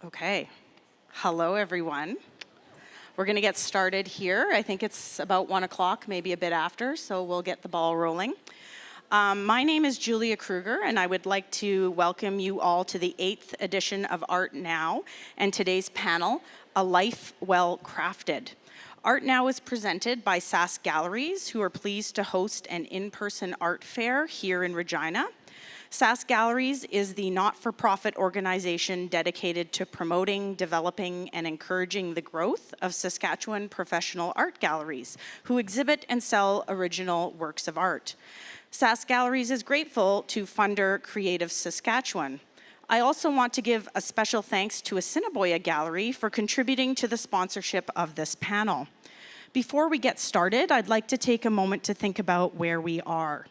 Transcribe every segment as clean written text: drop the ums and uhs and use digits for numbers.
Okay. Hello, everyone. We're going to get started here. I think it's about 1 o'clock, maybe a bit after, so we'll get the ball rolling. My name is Julia Krueger, and I would like to welcome you all to the 8th edition of Art Now and today's panel, A Life Well Crafted. Art Now is presented by SAS Galleries, who are pleased to host an in-person art fair here in Regina. SAS Galleries is the not-for-profit organization dedicated to promoting, developing, and encouraging the growth of Saskatchewan professional art galleries who exhibit and sell original works of art. SAS Galleries is grateful to funder Creative Saskatchewan. I also want to give a special thanks to Assiniboia Gallery for contributing to the sponsorship of this panel. Before we get started, I'd like to take a moment to think about where we are.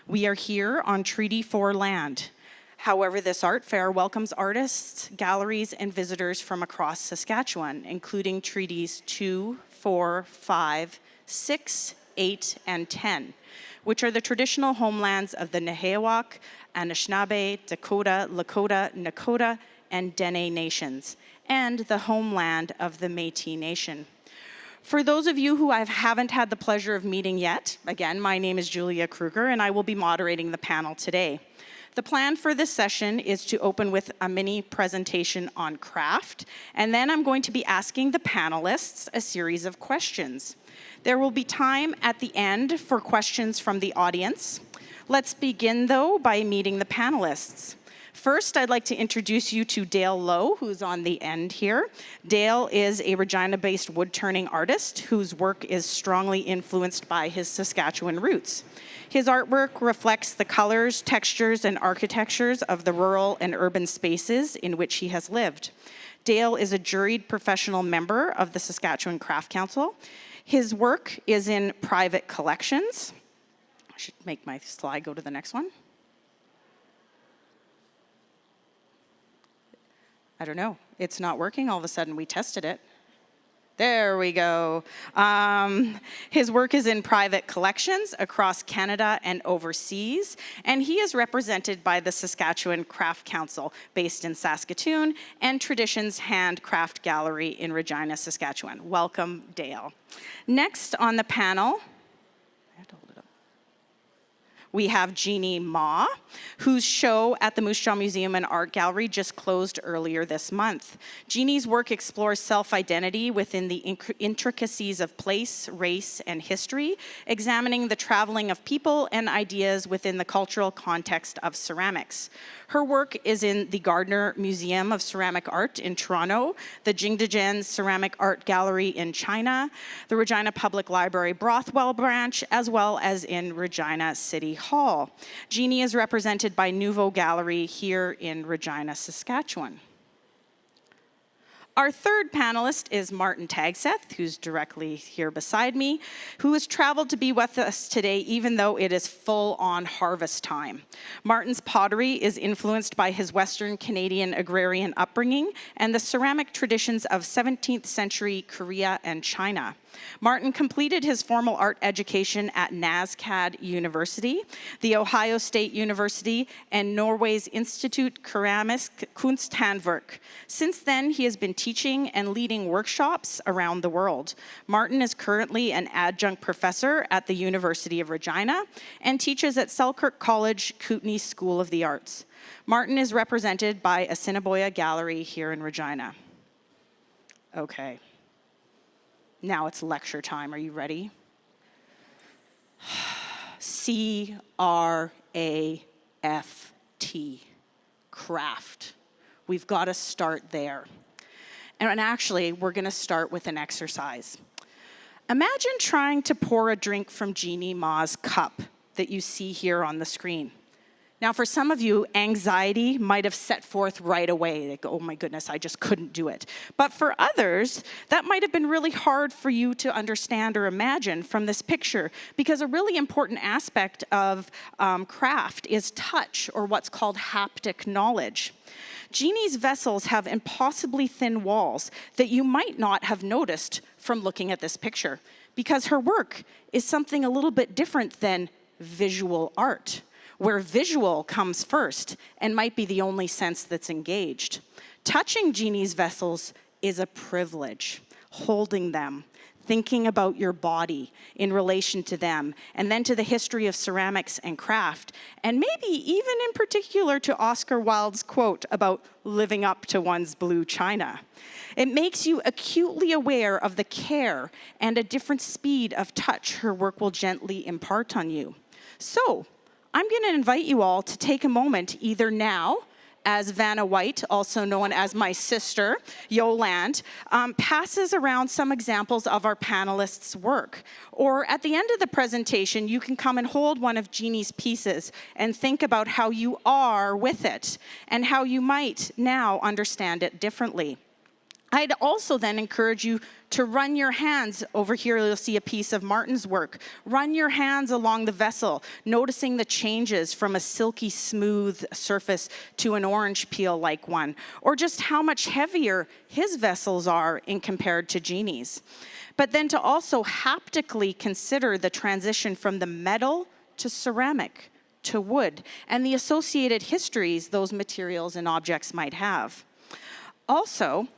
We are here on Treaty 4 land. However, this art fair welcomes artists, galleries, and visitors from across Saskatchewan, including Treaties 2, 4, 5, 6, 8, and 10, which are the traditional homelands of the Nehiyawak, Anishinaabe, Dakota, Lakota, Nakota, and Dene nations, and the homeland of the Métis Nation. For those of you who I haven't had the pleasure of meeting yet, again, my name is Julia Krueger, and I will be moderating the panel today. The plan for this session is to open with a mini presentation on craft, and then I'm going to be asking the panelists a series of questions. There will be time at the end for questions from the audience. Let's begin, though, by meeting the panelists. First, I'd like to introduce you to Dale Lowe, who's on the end here. Dale is a Regina-based wood-turning artist whose work is strongly influenced by his Saskatchewan roots. His artwork reflects the colors, textures, and architectures of the rural and urban spaces in which he has lived. Dale is a juried professional member of the Saskatchewan Craft Council. His work is in private collections. I should make my slide go to the next one. I don't know, it's not working. All of a sudden we tested it. There we go. His work is in private collections across Canada and overseas, and he is represented by the Saskatchewan Craft Council, based in Saskatoon, and Traditions Handcraft Gallery in Regina, Saskatchewan. Welcome, Dale. Next on the panel, we have Jeannie Ma, whose show at the Moose Jaw Museum and Art Gallery just closed earlier this month. Jeannie's work explores self-identity within the intricacies of place, race, and history, examining the traveling of people and ideas within the cultural context of ceramics. Her work is in the Gardner Museum of Ceramic Art in Toronto, the Jingdezhen Ceramic Art Gallery in China, the Regina Public Library Brothwell branch, as well as in Regina City Hall. Jeannie is represented by Nouveau Gallery here in Regina, Saskatchewan. Our third panelist is Martin Tagseth, who's directly here beside me, who has traveled to be with us today even though it is full-on harvest time. Martin's pottery is influenced by his Western Canadian agrarian upbringing and the ceramic traditions of 17th century Korea and China. Martin completed his formal art education at NASCAD University, the Ohio State University, and Norway's Institut Keramisk Kunsthandverk. Since then, he has been teaching and leading workshops around the world. Martin is currently an adjunct professor at the University of Regina and teaches at Selkirk College Kootenai School of the Arts. Martin is represented by Assiniboia Gallery here in Regina. Okay. Now it's lecture time. Are you ready? C-R-A-F-T, craft. We've got to start there. And actually, we're going to start with an exercise. Imagine trying to pour a drink from Jeannie Ma's cup that you see here on the screen. Now, for some of you, anxiety might have set forth right away. Like, oh my goodness, I just couldn't do it. But for others, that might have been really hard for you to understand or imagine from this picture, because a really important aspect of craft is touch, or what's called haptic knowledge. Jeannie's vessels have impossibly thin walls that you might not have noticed from looking at this picture, because her work is something a little bit different than visual art. where visual comes first and might be the only sense that's engaged. Touching Jeannie's vessels is a privilege. Holding them, thinking about your body in relation to them, and then to the history of ceramics and craft, and maybe even in particular to Oscar Wilde's quote about living up to one's blue china. It makes you acutely aware of the care and a different speed of touch her work will gently impart on you. So, I'm going to invite you all to take a moment either now, as Vanna White, also known as my sister, Yolande, passes around some examples of our panelists' work. Or at the end of the presentation, you can come and hold one of Jeannie's pieces and think about how you are with it and how you might now understand it differently. I'd also then encourage you to run your hands. Over here, you'll see a piece of Martin's work. Run your hands along the vessel, noticing the changes from a silky smooth surface to an orange peel-like one, or just how much heavier his vessels are in compared to Jeannie's. But then to also haptically consider the transition from the metal to ceramic to wood and the associated histories those materials and objects might have. Also,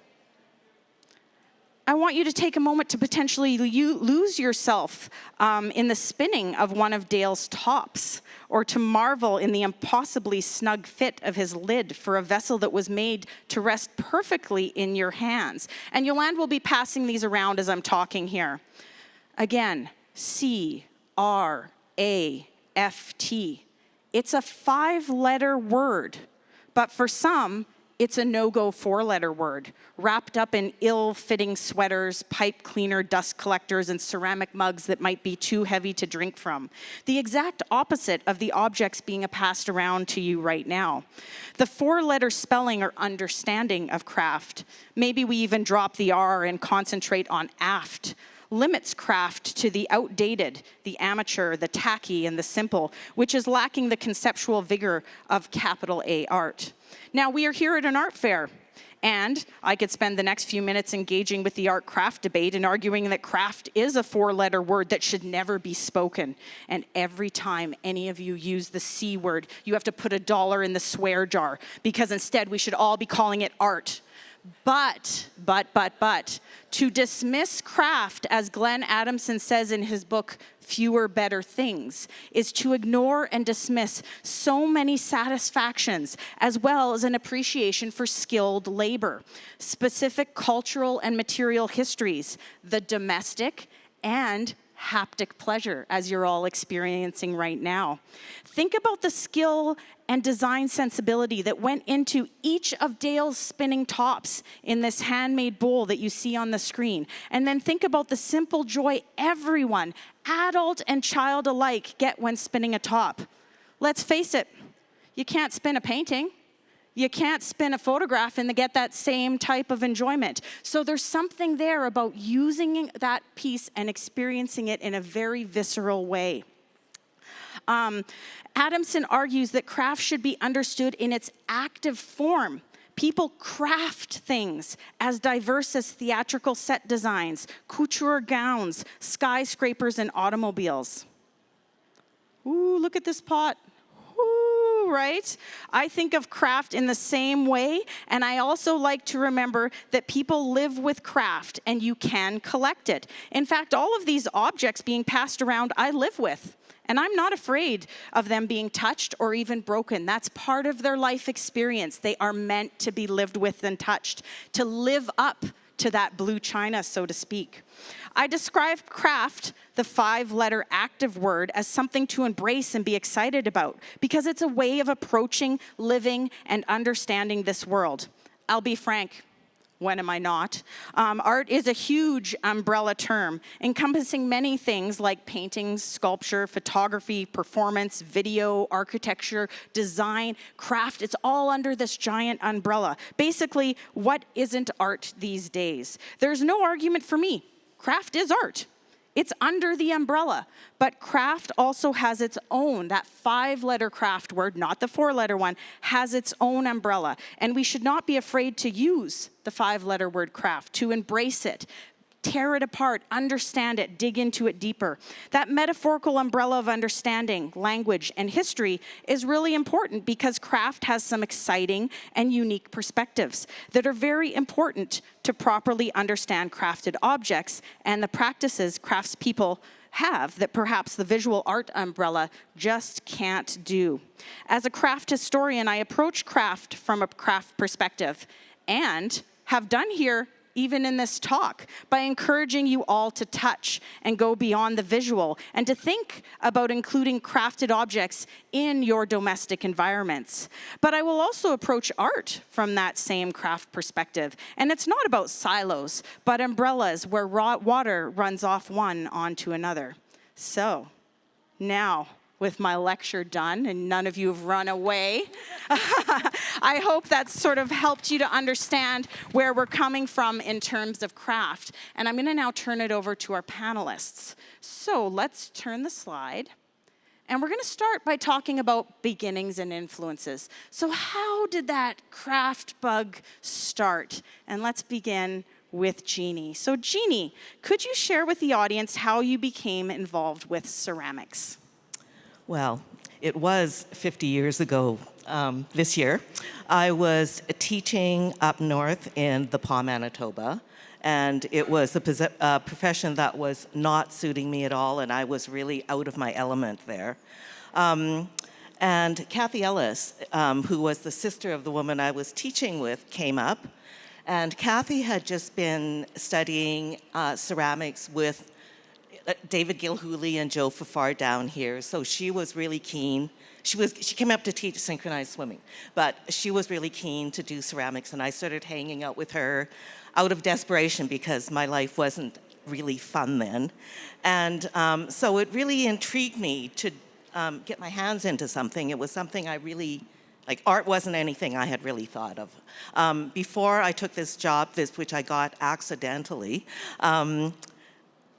I want you to take a moment to potentially lose yourself in the spinning of one of Dale's tops, or to marvel in the impossibly snug fit of his lid for a vessel that was made to rest perfectly in your hands. And Yolande will be passing these around as I'm talking here. Again, C-R-A-F-T. It's a 5-letter word, but for some, it's a no-go 4-letter word, wrapped up in ill-fitting sweaters, pipe cleaner, dust collectors, and ceramic mugs that might be too heavy to drink from. The exact opposite of the objects being passed around to you right now. The 4-letter spelling or understanding of craft, maybe we even drop the R and concentrate on aft, limits craft to the outdated, the amateur, the tacky, and the simple, which is lacking the conceptual vigor of capital A art. Now, we are here at an art fair, and I could spend the next few minutes engaging with the art-craft debate and arguing that craft is a 4-letter word that should never be spoken. And every time any of you use the C word, you have to put $1 in the swear jar, because instead we should all be calling it art. But, to dismiss craft, as Glenn Adamson says in his book, Fewer Better Things, is to ignore and dismiss so many satisfactions, as well as an appreciation for skilled labor, specific cultural and material histories, the domestic and haptic pleasure, as you're all experiencing right now. Think about the skill and design sensibility that went into each of Dale's spinning tops in this handmade bowl that you see on the screen. And then think about the simple joy everyone, adult and child alike, get when spinning a top. Let's face it, you can't spin a painting. You can't spin a photograph and get that same type of enjoyment. So there's something there about using that piece and experiencing it in a very visceral way. Adamson argues that craft should be understood in its active form. People craft things as diverse as theatrical set designs, couture gowns, skyscrapers, and automobiles. Ooh, look at this pot. Right? I think of craft in the same way, and I also like to remember that people live with craft and you can collect it. In fact, all of these objects being passed around, I live with. And I'm not afraid of them being touched or even broken. That's part of their life experience. They are meant to be lived with and touched, to live up to that blue china, so to speak. I describe craft, the 5-letter active word, as something to embrace and be excited about, because it's a way of approaching, living, and understanding this world. I'll be frank. When am I not? Art is a huge umbrella term, encompassing many things like paintings, sculpture, photography, performance, video, architecture, design, craft. It's all under this giant umbrella. Basically, what isn't art these days? There's no argument for me. Craft is art. It's under the umbrella, but craft also has its own, that 5-letter craft word, not the 4-letter one, has its own umbrella. And we should not be afraid to use the 5-letter word craft, to embrace it, tear it apart, understand it, dig into it deeper. That metaphorical umbrella of understanding, language, and history is really important because craft has some exciting and unique perspectives that are very important to properly understand crafted objects and the practices craftspeople have that perhaps the visual art umbrella just can't do. As a craft historian, I approach craft from a craft perspective and have done here even in this talk, by encouraging you all to touch and go beyond the visual and to think about including crafted objects in your domestic environments. But I will also approach art from that same craft perspective. And it's not about silos, but umbrellas where water runs off one onto another. So now, with my lecture done, and none of you have run away. I hope that's sort of helped you to understand where we're coming from in terms of craft. And I'm gonna now turn it over to our panelists. So let's turn the slide. And we're gonna start by talking about beginnings and influences. So how did that craft bug start? And let's begin with Jeannie. So Jeannie, could you share with the audience how you became involved with ceramics? Well, it was 50 years ago this year. I was teaching up north in the Pas, Manitoba, and it was a profession that was not suiting me at all, and I was really out of my element there. And Kathy Ellis, who was the sister of the woman I was teaching with, came up, and Kathy had just been studying ceramics with David Gilhooly and Joe Fafar down here, so she was really keen. She came up to teach synchronized swimming, but she was really keen to do ceramics, and I started hanging out with her out of desperation because my life wasn't really fun then. And so it really intrigued me to get my hands into something. It was something I really, like, art wasn't anything I had really thought of. Before I took this job, which I got accidentally,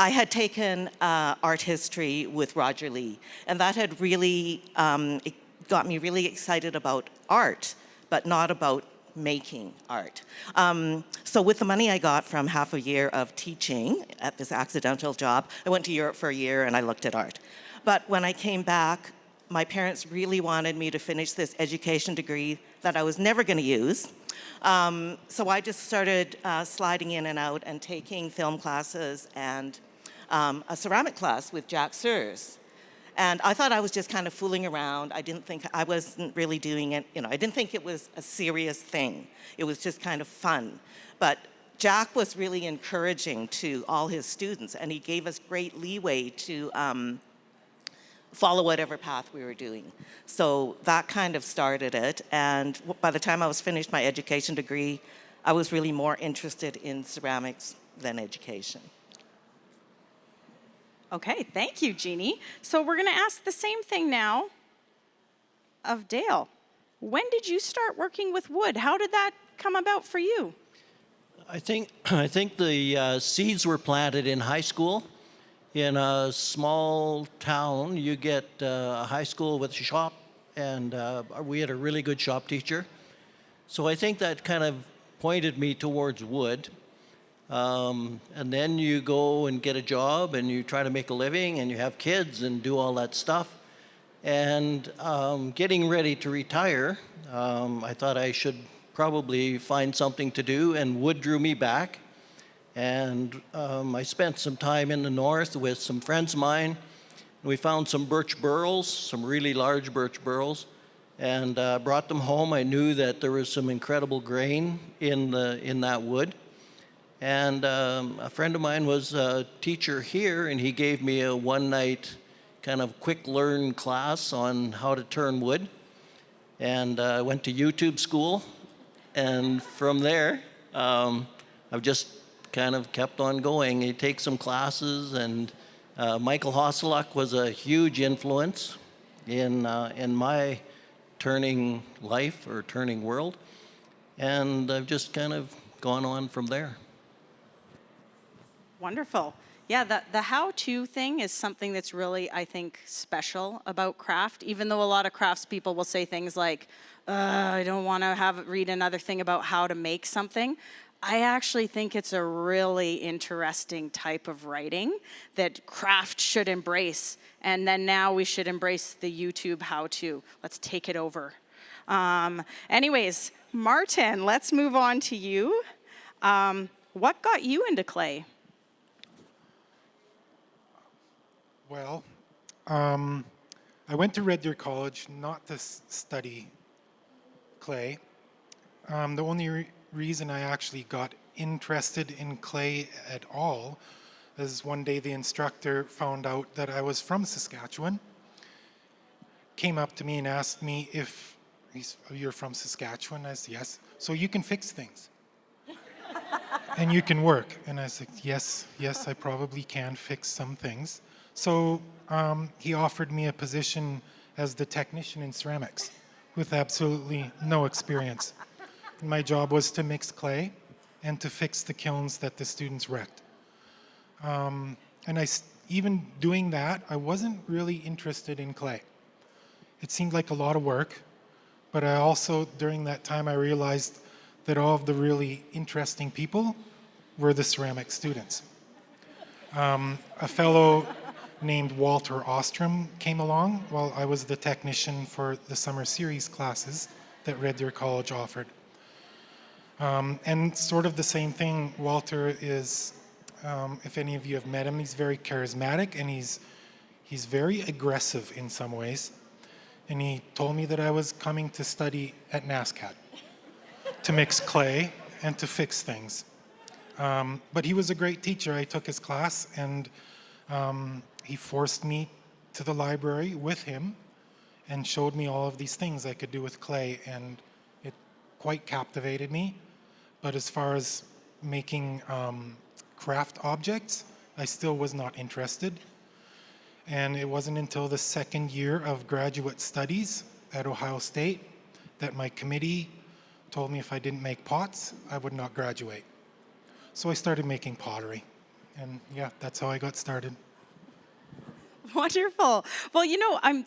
I had taken art history with Roger Lee, and that had really it got me really excited about art, but not about making art. So with the money I got from half a year of teaching at this accidental job, I went to Europe for a year and I looked at art. But when I came back, my parents really wanted me to finish this education degree that I was never going to use. So I just started sliding in and out and taking film classes and a ceramic class with Jack Sears. And I thought I was just kind of fooling around. I wasn't really doing it, I didn't think it was a serious thing. It was just kind of fun. But Jack was really encouraging to all his students, and he gave us great leeway to follow whatever path we were doing. So that kind of started it. And by the time I was finished my education degree, I was really more interested in ceramics than education. Okay, thank you, Jeannie. So we're gonna ask the same thing now of Dale. When did you start working with wood? How did that come about for you? I think the seeds were planted in high school. In a small town, you get a high school with a shop, and we had a really good shop teacher. So I think that kind of pointed me towards wood. And then you go and get a job and you try to make a living and you have kids and do all that stuff. And getting ready to retire, I thought I should probably find something to do, and wood drew me back. And I spent some time in the north with some friends of mine. We found some birch burls, some really large birch burls, and brought them home. I knew that there was some incredible grain in that wood. And a friend of mine was a teacher here, and he gave me a one-night kind of quick learn class on how to turn wood. And I went to YouTube school, and from there, I've just kind of kept on going. You take some classes, and Michael Hosseluk was a huge influence in my turning life or turning world. And I've just kind of gone on from there. Wonderful. Yeah, the how-to thing is something that's really, I think, special about craft, even though a lot of craftspeople will say things like, I don't want to read another thing about how to make something. I actually think it's a really interesting type of writing that craft should embrace. And then now we should embrace the YouTube how-to. Let's take it over. Anyways, Martin, let's move on to you. What got you into clay? Well, I went to Red Deer College not to study clay. The only reason I actually got interested in clay at all is one day the instructor found out that I was from Saskatchewan, came up to me and asked me if you're from Saskatchewan. I said, yes. So you can fix things and you can work. And I said, yes, I probably can fix some things. So he offered me a position as the technician in ceramics with absolutely no experience. My job was to mix clay and to fix the kilns that the students wrecked. Even doing that, I wasn't really interested in clay. It seemed like a lot of work, but I also, during that time, I realized that all of the really interesting people were the ceramic students. A fellow named Walter Ostrom came along while I was the technician for the summer series classes that Red Deer College offered. And sort of the same thing, Walter is, if any of you have met him, he's very charismatic and he's very aggressive in some ways. And he told me that I was coming to study at NASCAD to mix clay and to fix things. But he was a great teacher. I took his class and he forced me to the library with him and showed me all of these things I could do with clay, and it quite captivated me. But as far as making craft objects, I still was not interested. And it wasn't until the second year of graduate studies at Ohio State that my committee told me if I didn't make pots, I would not graduate. So I started making pottery. And yeah, that's how I got started. Wonderful. Well, I'm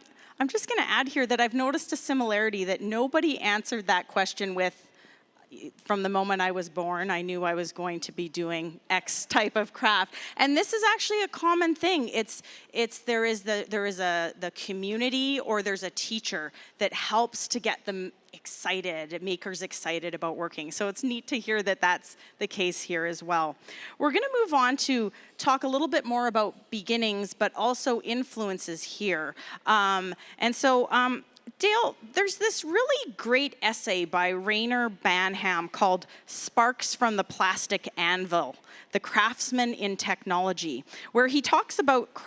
just going to add here that I've noticed a similarity that nobody answered that question with, from the moment I was born, I knew I was going to be doing X type of craft. And this is actually a common thing. There is the community, or there's a teacher that helps to get them excited, makers excited about working. So it's neat to hear that that's the case here as well. We're going to move on to talk a little bit more about beginnings, but also influences here. Dale, there's this really great essay by Rainer Banham called Sparks from the Plastic Anvil, The Craftsman in Technology, where he talks about the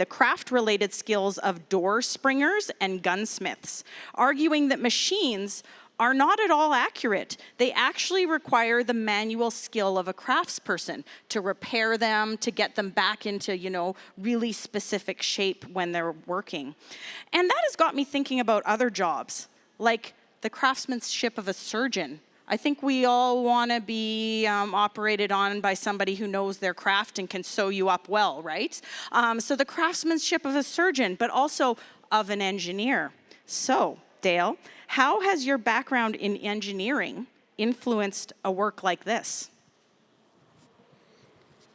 craft-related skills of door springers and gunsmiths, arguing that machines are not at all accurate. They actually require the manual skill of a craftsperson to repair them, to get them back into, really specific shape when they're working. And that has got me thinking about other jobs, like the craftsmanship of a surgeon. I think we all want to be operated on by somebody who knows their craft and can sew you up well, right? So the craftsmanship of a surgeon, but also of an engineer. So, Dale, how has your background in engineering influenced a work like this?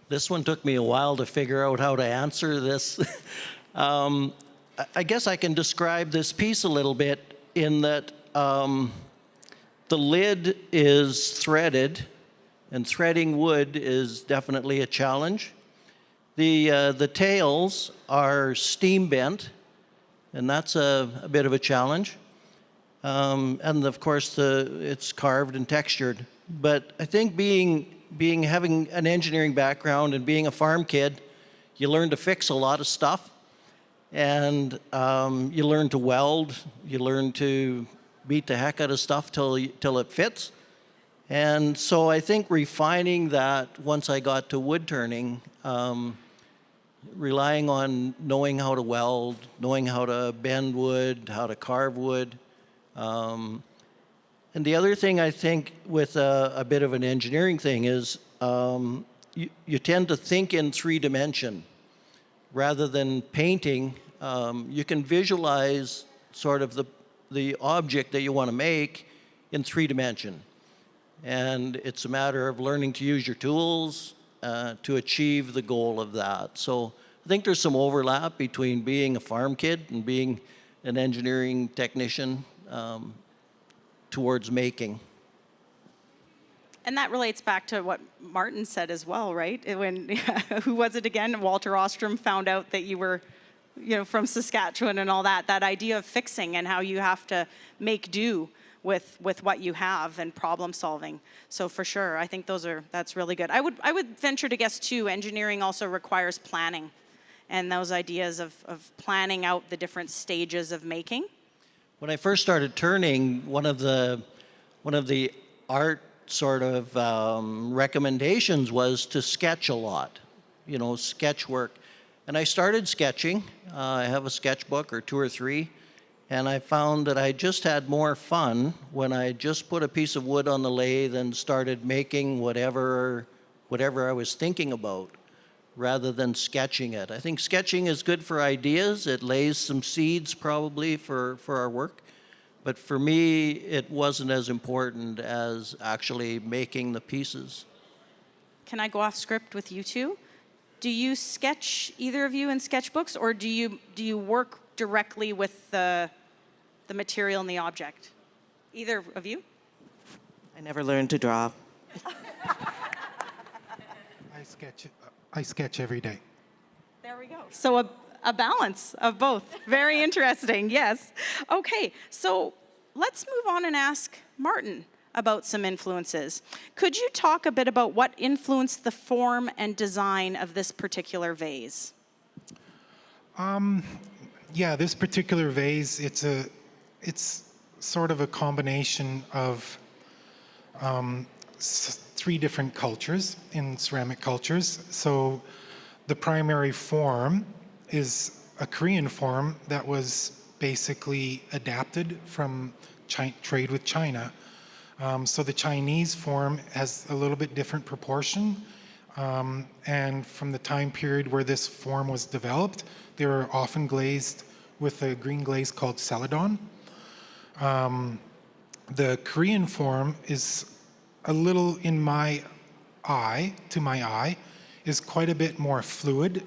This one took me a while to figure out how to answer this. I guess I can describe this piece a little bit in that the lid is threaded, and threading wood is definitely a challenge. The tails are steam bent, and that's a bit of a challenge. And of course, it's carved and textured. But I think having an engineering background and being a farm kid, you learn to fix a lot of stuff, and you learn to weld. You learn to beat the heck out of stuff till it fits. And so I think refining that once I got to wood turning, relying on knowing how to weld, knowing how to bend wood, how to carve wood. And the other thing I think with a bit of an engineering thing is you tend to think in 3-dimension. Rather than painting, you can visualize sort of the object that you want to make in 3-dimension. And it's a matter of learning to use your tools to achieve the goal of that. So I think there's some overlap between being a farm kid and being an engineering technician towards making. And that relates back to what Martin said as well, right? When, who was it again? Walter Ostrom found out that you were, from Saskatchewan and all that. That idea of fixing and how you have to make do with what you have and problem solving. So for sure, I think that's really good. I would venture to guess too, engineering also requires planning, and those ideas of planning out the different stages of making. When I first started turning, one of the art sort of recommendations was to sketch a lot, sketch work. And I started sketching. I have a sketchbook or 2 or 3, and I found that I just had more fun when I just put a piece of wood on the lathe and started making whatever I was thinking about, rather than sketching it. I think sketching is good for ideas. It lays some seeds probably for our work. But for me, it wasn't as important as actually making the pieces. Can I go off script with you two? Do you sketch, either of you, in sketchbooks, or do you work directly with the material and the object? Either of you? I never learned to draw. I sketch every day. There we go. So a balance of both. Very interesting, yes. Okay, so let's move on and ask Martin about some influences. Could you talk a bit about what influenced the form and design of this particular vase? Yeah, this particular vase, it's sort of a combination of 3 different cultures in ceramic cultures. So the primary form is a Korean form that was basically adapted from trade with China. So the Chinese form has a little bit different proportion. And from the time period where this form was developed, they were often glazed with a green glaze called celadon. The Korean form is a little, to my eye, is quite a bit more fluid,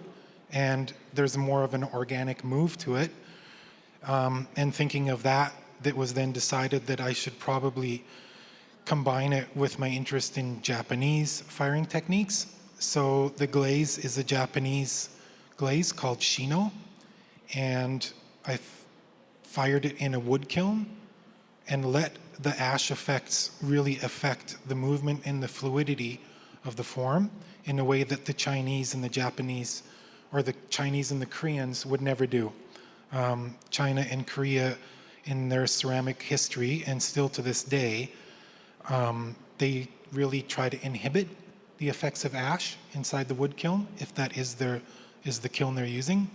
and there's more of an organic move to it. And thinking of that, that was then decided that I should probably combine it with my interest in Japanese firing techniques. So the glaze is a Japanese glaze called shino, and I fired it in a wood kiln and let the ash effects really affect the movement and the fluidity of the form in a way that the Chinese and the Japanese, or the Chinese and the Koreans, would never do. China and Korea, in their ceramic history, and still to this day, they really try to inhibit the effects of ash inside the wood kiln, if that is the kiln they're using.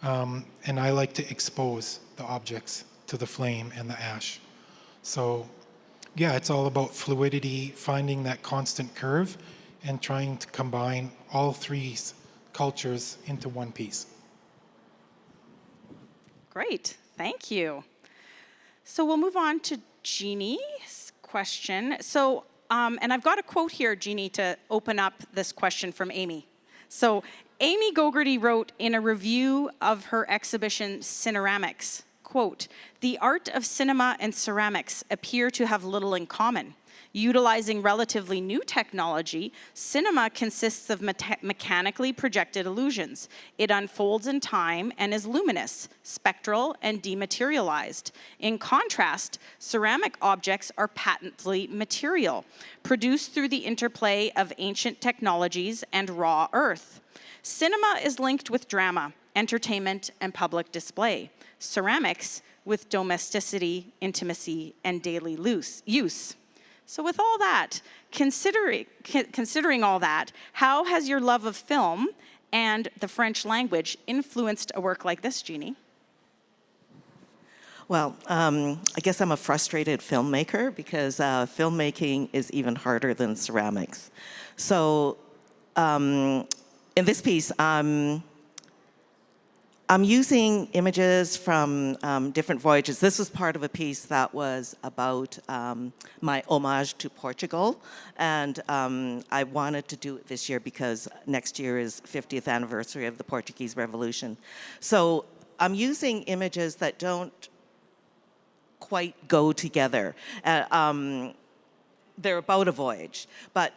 And I like to expose the objects to the flame and the ash. So yeah, it's all about fluidity, finding that constant curve, and trying to combine all 3 cultures into one piece. Great, thank you. So we'll move on to Jeannie's question. So, and I've got a quote here, Jeannie, to open up this question from Amy. So Amy Gogarty wrote in a review of her exhibition, Cineramics, quote, "The art of cinema and ceramics appear to have little in common. Utilizing relatively new technology, cinema consists of mechanically projected illusions. It unfolds in time and is luminous, spectral, and dematerialized. In contrast, ceramic objects are patently material, produced through the interplay of ancient technologies and raw earth. Cinema is linked with drama, entertainment, and public display. Ceramics with domesticity, intimacy, and daily use." So with all that, considering all that, how has your love of film and the French language influenced a work like this, Jeannie? Well, I guess I'm a frustrated filmmaker, because filmmaking is even harder than ceramics. So in this piece, I'm using images from different voyages. This was part of a piece that was about my homage to Portugal, and I wanted to do it this year because next year is 50th anniversary of the Portuguese Revolution. So I'm using images that don't quite go together. They're about a voyage, but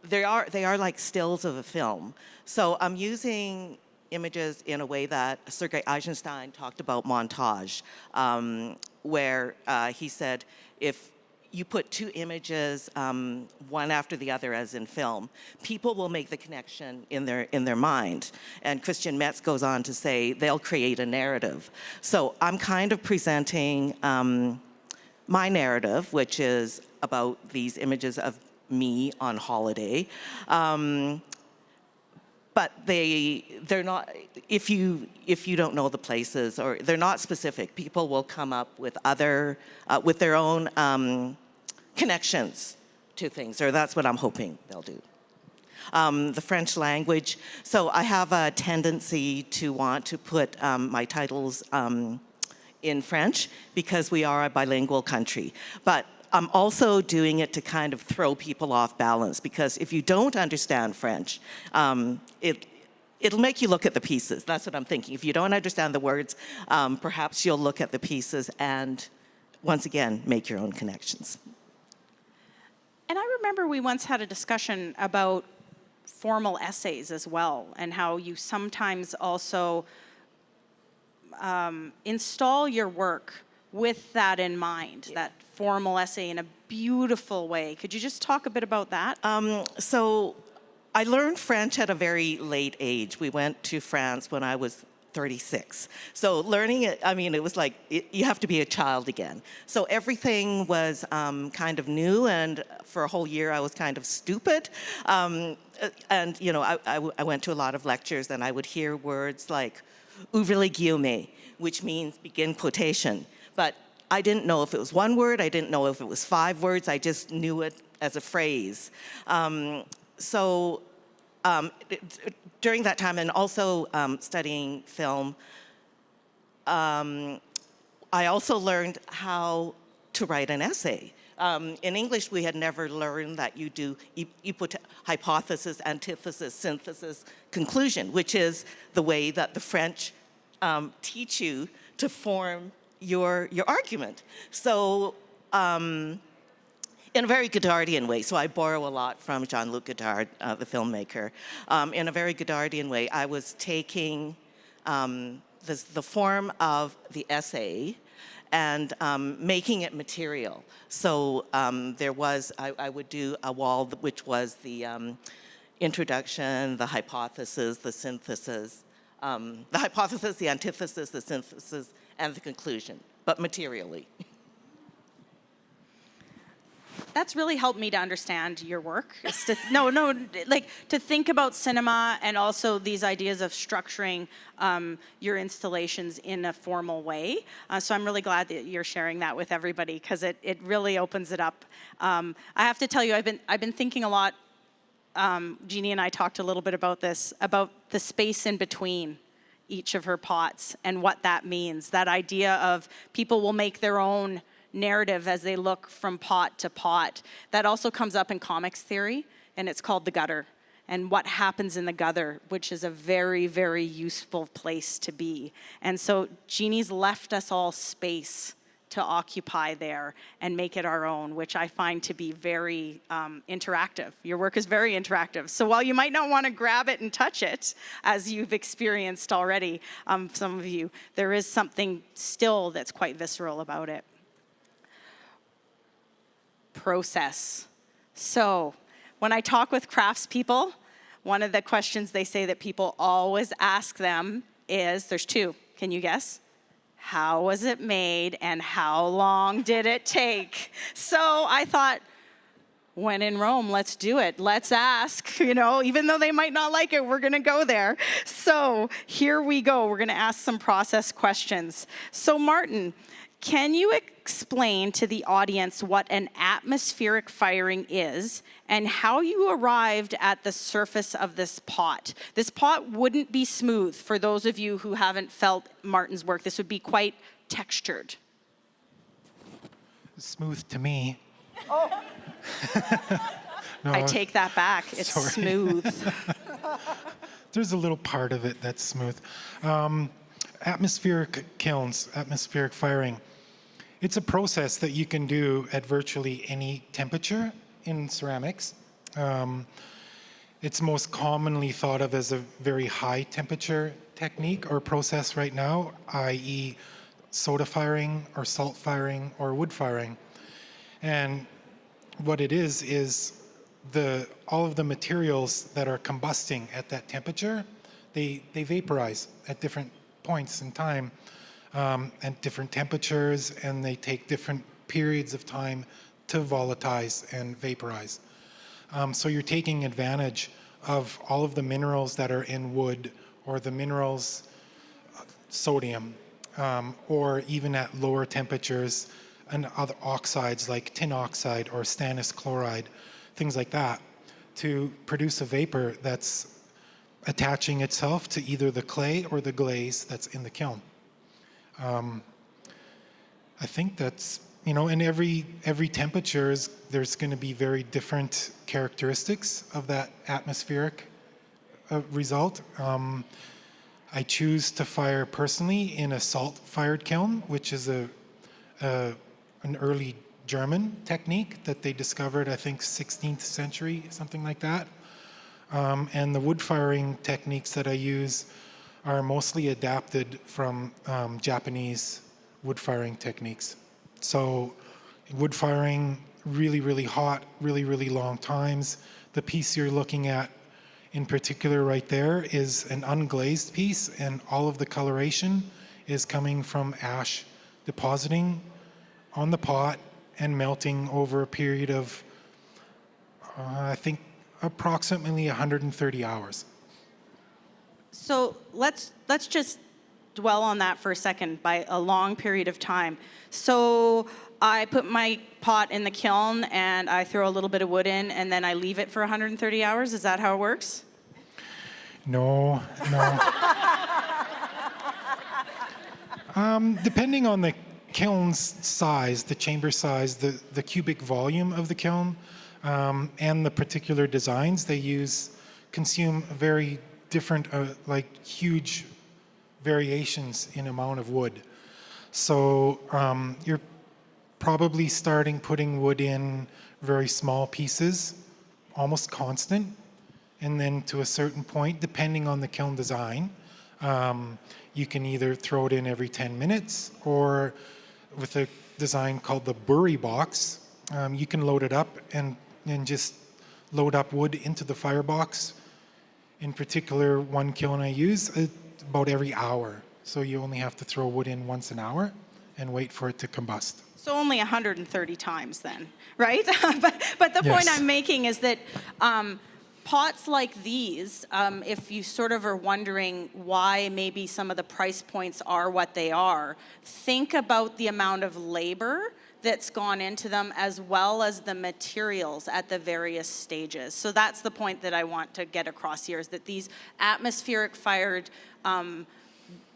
they are like stills of a film. So I'm using images in a way that Sergei Eisenstein talked about montage, where he said if you put two images, one after the other as in film, people will make the connection in their mind. And Christian Metz goes on to say they'll create a narrative. So I'm kind of presenting my narrative, which is about these images of me on holiday. But they're not, if you don't know the places, or they're not specific, people will come up with with their own connections to things, or that's what I'm hoping they'll do. The French language, so I have a tendency to want to put my titles in French because we are a bilingual country. But I'm also doing it to kind of throw people off balance, because if you don't understand French, it'll make you look at the pieces. That's what I'm thinking. If you don't understand the words, perhaps you'll look at the pieces and, once again, make your own connections. And I remember we once had a discussion about formal essays as well, and how you sometimes also install your work with that in mind, that formal essay in a beautiful way. Could you just talk a bit about that? So I learned French at a very late age. We went to France when I was 36. So learning it, I mean, it was like, you have to be a child again. So everything was kind of new, and for a whole year I was kind of stupid. And, you know, I went to a lot of lectures, and I would hear words like ouvre les guillemets, which means begin quotation. But I didn't know if it was one word, I didn't know if it was 5 words, I just knew it as a phrase. During that time, and also studying film, I also learned how to write an essay. In English, we had never learned that you put hypothesis, antithesis, synthesis, conclusion, which is the way that the French teach you to form your argument. So in a very Godardian way, so I borrow a lot from Jean-Luc Godard, the filmmaker. In a very Godardian way, I was taking the form of the essay and making it material. So I would do a wall which was the introduction, the hypothesis, the synthesis, the hypothesis, the antithesis, the synthesis, and the conclusion, but materially. That's really helped me to understand your work. To think about cinema and also these ideas of structuring your installations in a formal way. So I'm really glad that you're sharing that with everybody, because it really opens it up. I have to tell you, I've been thinking a lot. Jeannie and I talked a little bit about this, about the space in between each of her pots and what that means. That idea of people will make their own narrative as they look from pot to pot. That also comes up in comics theory, and it's called the gutter, and what happens in the gutter, which is a very, very useful place to be. And so Jeannie's left us all space to occupy there and make it our own, which I find to be very interactive. Your work is very interactive. So while you might not want to grab it and touch it, as you've experienced already, some of you, there is something still that's quite visceral about it. Process. So when I talk with craftspeople, one of the questions they say that people always ask them is, there's 2, can you guess? How was it made and how long did it take? So I thought, when in Rome, let's do it. Let's ask, even though they might not like it, we're gonna go there. So here we go, we're gonna ask some process questions. So Martin, Can you explain to the audience what an atmospheric firing is and how you arrived at the surface of this pot? This pot wouldn't be smooth for those of you who haven't felt Martin's work. This would be quite textured. Smooth to me. No, I take that back. It's sorry. smooth. There's a little part of it that's smooth. Atmospheric kilns, atmospheric firing. It's a process that you can do at virtually any temperature in ceramics. It's most commonly thought of as a very high temperature technique or process right now, i.e. soda firing or salt firing or wood firing. And what it is all of the materials that are combusting at that temperature, they vaporize at different points in time at different temperatures, and they take different periods of time to volatilize and vaporize. So you're taking advantage of all of the minerals that are in wood, or the minerals, sodium, or even at lower temperatures, and other oxides like tin oxide or stannous chloride, things like that, to produce a vapor that's attaching itself to either the clay or the glaze that's in the kiln. I think that's, in every temperature, there's going to be very different characteristics of that atmospheric result. I choose to fire personally in a salt-fired kiln, which is an early German technique that they discovered, I think, 16th century, something like that. And the wood firing techniques that I use are mostly adapted from Japanese wood firing techniques. So wood firing, really, really hot, really, really long times. The piece you're looking at in particular right there is an unglazed piece, and all of the coloration is coming from ash depositing on the pot and melting over a period of, I think, approximately 130 hours. So let's just dwell on that for a second by a long period of time. So I put my pot in the kiln and I throw a little bit of wood in and then I leave it for 130 hours. Is that how it works? No. Depending on the kiln's size, the chamber size, the cubic volume of the kiln, and the particular designs they use, consume very different, huge variations in amount of wood. So you're probably putting wood in very small pieces, almost constant, and then to a certain point, depending on the kiln design, you can either throw it in every 10 minutes, or with a design called the Bury box, you can load it up and just load up wood into the firebox. In particular, one kiln I use, about every hour. So you only have to throw wood in once an hour and wait for it to combust. So only 130 times then, right? but the point Yes. I'm making is that pots like these, if you sort of are wondering why maybe some of the price points are what they are, think about the amount of labor that's gone into them, as well as the materials at the various stages. So that's the point that I want to get across here, is that these atmospheric fired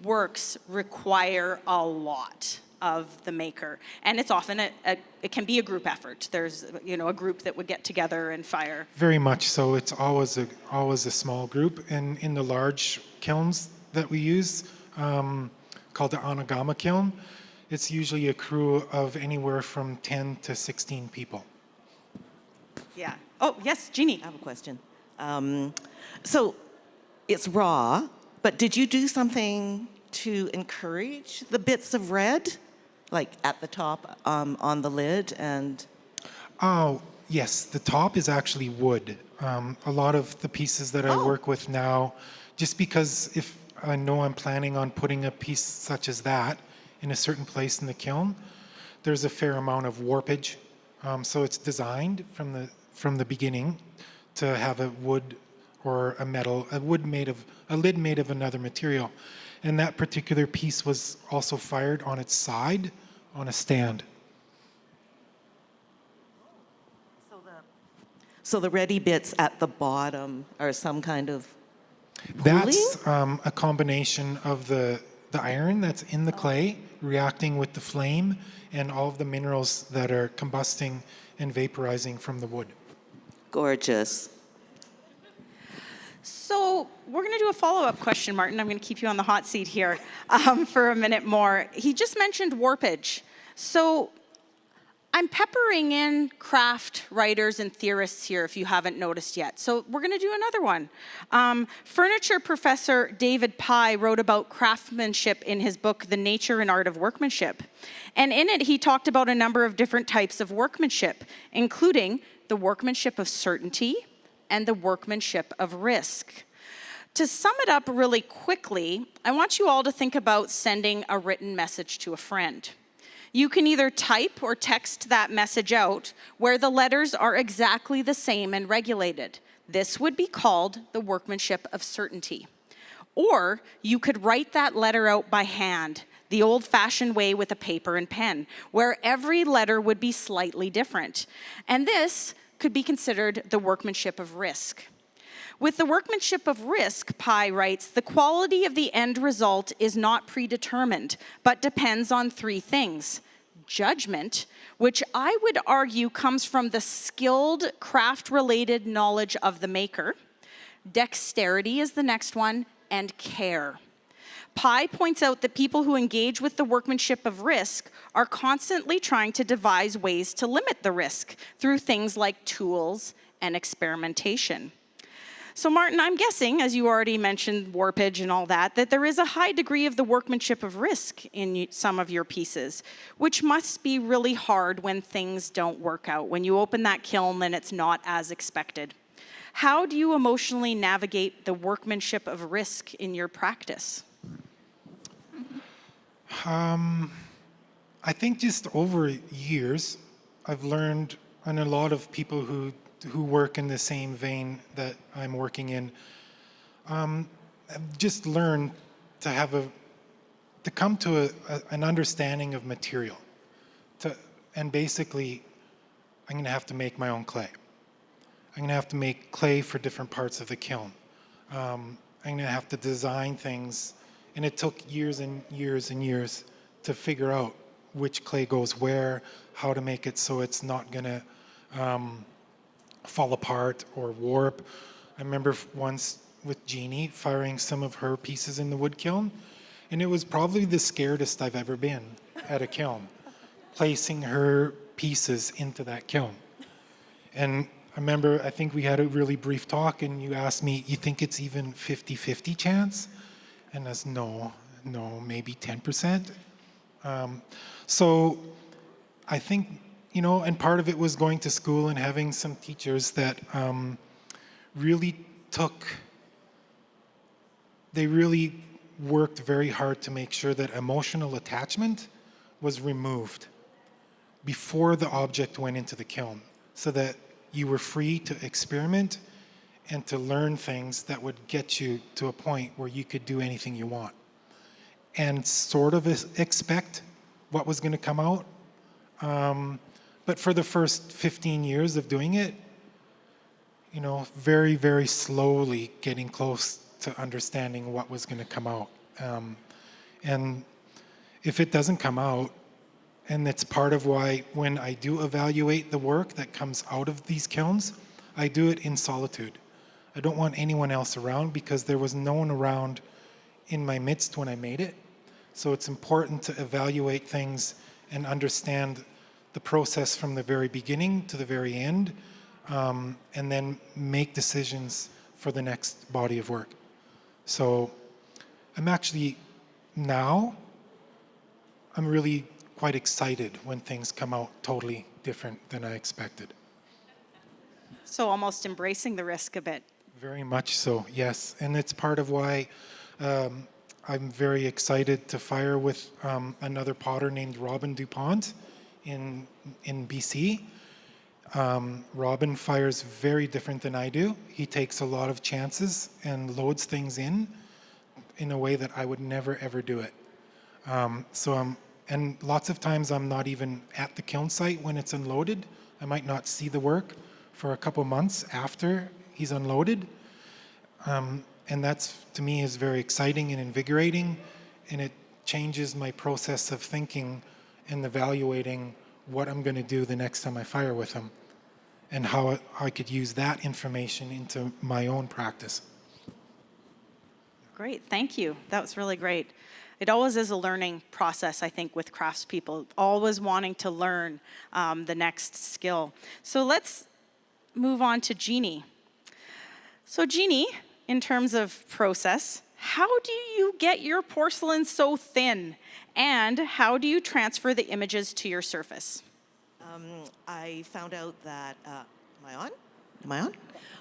works require a lot of the maker, and it's often it can be a group effort. There's a group that would get together and fire. Very much so. It's always a small group, and in the large kilns that we use, called the Anagama kiln, it's usually a crew of anywhere from 10 to 16 people. Yeah. Oh yes, Jeannie. I have a question. So it's raw, but did you do something to encourage the bits of red, like at the top on the lid? And Oh, yes. The top is actually wood. A lot of the pieces that I work with now, just because if I know I'm planning on putting a piece such as that in a certain place in the kiln, there's a fair amount of warpage. So it's designed from the beginning to have a wood or a lid made of another material. And that particular piece was also fired on its side on a stand. So the ready bits at the bottom are some kind of pooling? That's a combination of the iron that's in the clay reacting with the flame and all of the minerals that are combusting and vaporizing from the wood. Gorgeous. So we're going to do a follow-up question, Martin. I'm going to keep you on the hot seat here for a minute more. He just mentioned warpage. So I'm peppering in craft writers and theorists here, if you haven't noticed yet. So we're going to do another one. Furniture professor David Pye wrote about craftsmanship in his book, The Nature and Art of Workmanship. And in it, he talked about a number of different types of workmanship, including the workmanship of certainty and the workmanship of risk. To sum it up really quickly, I want you all to think about sending a written message to a friend. You can either type or text that message out where the letters are exactly the same and regulated. This would be called the workmanship of certainty. Or you could write that letter out by hand, the old-fashioned way with a paper and pen, where every letter would be slightly different. And this could be considered the workmanship of risk. With the workmanship of risk, Pye writes, the quality of the end result is not predetermined, but depends on three things. Judgment, which I would argue comes from the skilled craft-related knowledge of the maker. Dexterity is the next one, and care. Pye points out that people who engage with the workmanship of risk are constantly trying to devise ways to limit the risk through things like tools and experimentation. So Martin, I'm guessing, as you already mentioned warpage and all that there is a high degree of the workmanship of risk in some of your pieces, which must be really hard when things don't work out, when you open that kiln and it's not as expected. How do you emotionally navigate the workmanship of risk in your practice? I think just over years, I've learned, and a lot of people who work in the same vein that I'm working in, I've just learned to come to an understanding of material. And basically, I'm going to have to make my own clay. I'm going to have to make clay for different parts of the kiln. I'm going to have to design things, and it took years and years and years to figure out which clay goes where, how to make it so it's not going to fall apart or warp. I remember once with Jeannie firing some of her pieces in the wood kiln, and it was probably the scaredest I've ever been at a kiln, placing her pieces into that kiln. And I remember, I think we had a really brief talk, and you asked me, you think it's even 50-50 chance? And I said, no, maybe 10%. So I think, and part of it was going to school and having some teachers that really worked very hard to make sure that emotional attachment was removed before the object went into the kiln, so that you were free to experiment and to learn things that would get you to a point where you could do anything you want and sort of expect what was going to come out. But for the first 15 years of doing it, very, very slowly getting close to understanding what was going to come out. And if it doesn't come out, and it's part of why when I do evaluate the work that comes out of these kilns, I do it in solitude. I don't want anyone else around because there was no one around in my midst when I made it. So it's important to evaluate things and understand the process from the very beginning to the very end, and then make decisions for the next body of work. So I'm really quite excited when things come out totally different than I expected. So almost embracing the risk a bit. Very much so, yes. And it's part of why I'm very excited to fire with another potter named Robin DuPont in BC. Robin fires very different than I do. He takes a lot of chances and loads things in a way that I would never, ever do it. So I'm And lots of times I'm not even at the kiln site when it's unloaded. I might not see the work for a couple months after he's unloaded. And that's, to me, is very exciting and invigorating, and it changes my process of thinking and evaluating what I'm going to do the next time I fire with him, and how I could use that information into my own practice. Great, thank you. That was really great. It always is a learning process, I think, with craftspeople, always wanting to learn the next skill. So let's move on to Jeannie. So Jeannie, in terms of process, how do you get your porcelain so thin? And how do you transfer the images to your surface? I found out that, am I on? Am I on?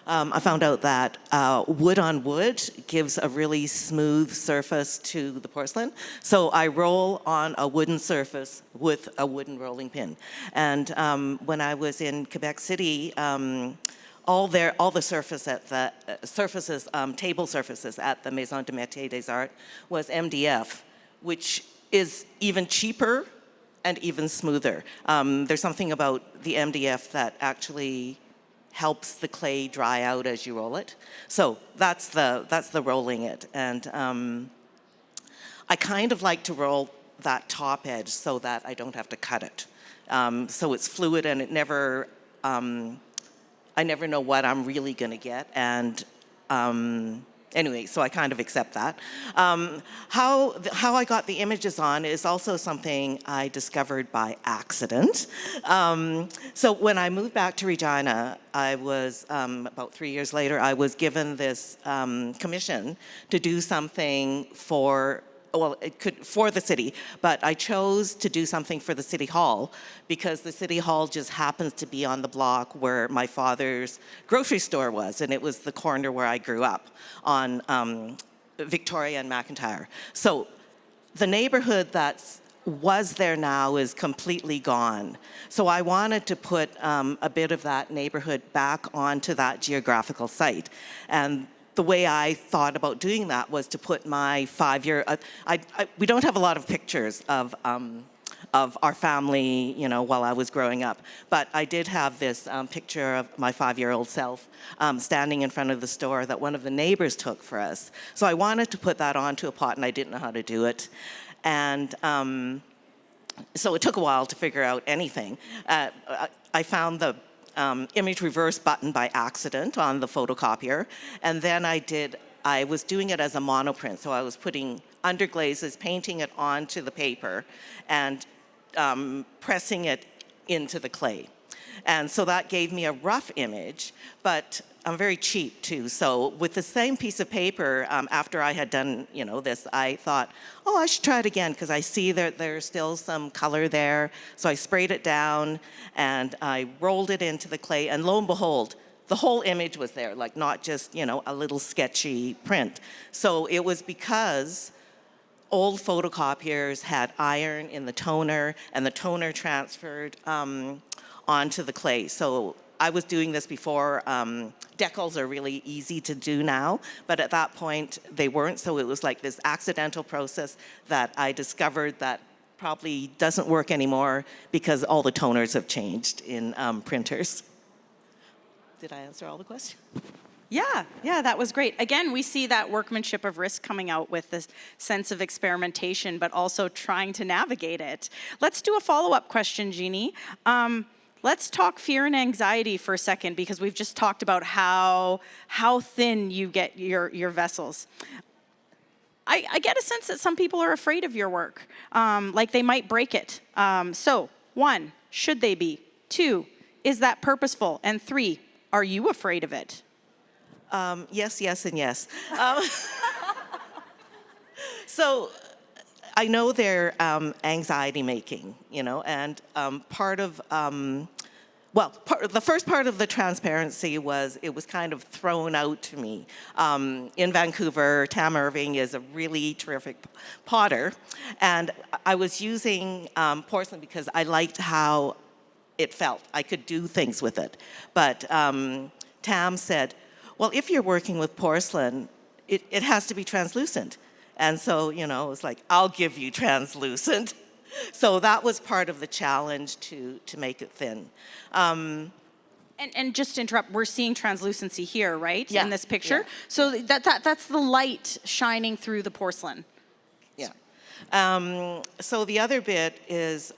I found out that wood on wood gives a really smooth surface to the porcelain. So I roll on a wooden surface with a wooden rolling pin. And when I was in Quebec City, all the surfaces, table surfaces at the Maison de Métier des Arts was MDF, which is even cheaper and even smoother. There's something about the MDF that actually helps the clay dry out as you roll it. So that's the rolling it. And I kind of like to roll that top edge so that I don't have to cut it. So it's fluid and it never, I never know what I'm really going to get. And anyway, so I kind of accept that. How I got the images on is also something I discovered by accident. So when I moved back to Regina, I was, about 3 years later, I was given this commission to do something for the city, but I chose to do something for the city hall because the city hall just happens to be on the block where my father's grocery store was, and it was the corner where I grew up on Victoria and McIntyre. So the neighborhood that was there now is completely gone. So I wanted to put a bit of that neighborhood back onto that geographical site. And the way I thought about doing that was to put my 5-year, we don't have a lot of pictures of our family, while I was growing up. But I did have this picture of my 5-year-old self standing in front of the store that one of the neighbors took for us. So I wanted to put that onto a pot, and I didn't know how to do it. And so it took a while to figure out anything. I found the image reverse button by accident on the photocopier. And then I was doing it as a monoprint. So I was putting underglazes, painting it onto the paper, and pressing it into the clay. And so that gave me a rough image, but I'm very cheap too. So with the same piece of paper, after I had done, this, I thought, I should try it again because I see that there's still some color there. So I sprayed it down and I rolled it into the clay, and lo and behold, the whole image was there, like not just, a little sketchy print. So it was because old photocopiers had iron in the toner, and the toner transferred onto the clay. So I was doing this before. Decals are really easy to do now, but at that point they weren't. So it was like this accidental process that I discovered that probably doesn't work anymore because all the toners have changed in printers. Did I answer all the questions? Yeah, that was great. Again, we see that workmanship of risk coming out with this sense of experimentation, but also trying to navigate it. Let's do a follow-up question, Jeannie. Let's talk fear and anxiety for a second, because we've just talked about how thin you get your vessels. I get a sense that some people are afraid of your work, like they might break it. So, 1, should they be? 2, is that purposeful? And 3, are you afraid of it? Yes, and yes. So I know they're anxiety making, and part of, the first part of the transparency was it was kind of thrown out to me. In Vancouver, Tam Irving is a really terrific potter, and I was using porcelain because I liked how it felt. I could do things with it. But Tam said, well, if you're working with porcelain, it has to be translucent. And so, it's like, I'll give you translucent. So that was part of the challenge to make it thin. And just to interrupt, we're seeing translucency here, right? Yeah, In this picture. yeah. So that's the light shining through the porcelain. Yeah. So the other bit is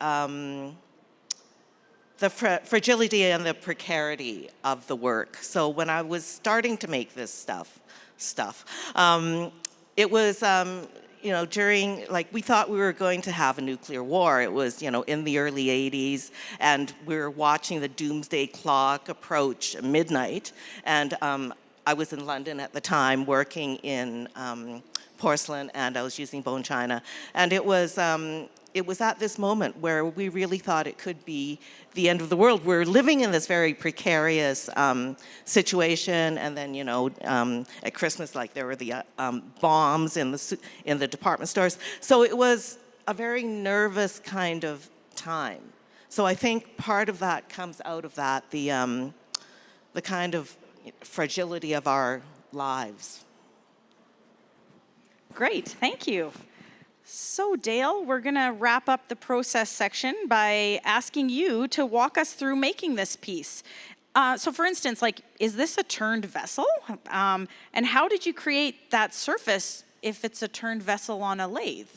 the fragility and the precarity of the work. So when I was starting to make this stuff, it was, during, like, we thought we were going to have a nuclear war. It was, in the early 80s, and we were watching the doomsday clock approach midnight. And I was in London at the time working in porcelain, and I was using bone china. And it was at this moment where we really thought it could be the end of the world. We're living in this very precarious situation, and then at Christmas, like, there were the bombs in the department stores. So it was a very nervous kind of time. So I think part of that comes out of that, the kind of fragility of our lives. Great, thank you. So Dale, we're gonna wrap up the process section by asking you to walk us through making this piece. So for instance, like, is this a turned vessel? And how did you create that surface if it's a turned vessel on a lathe?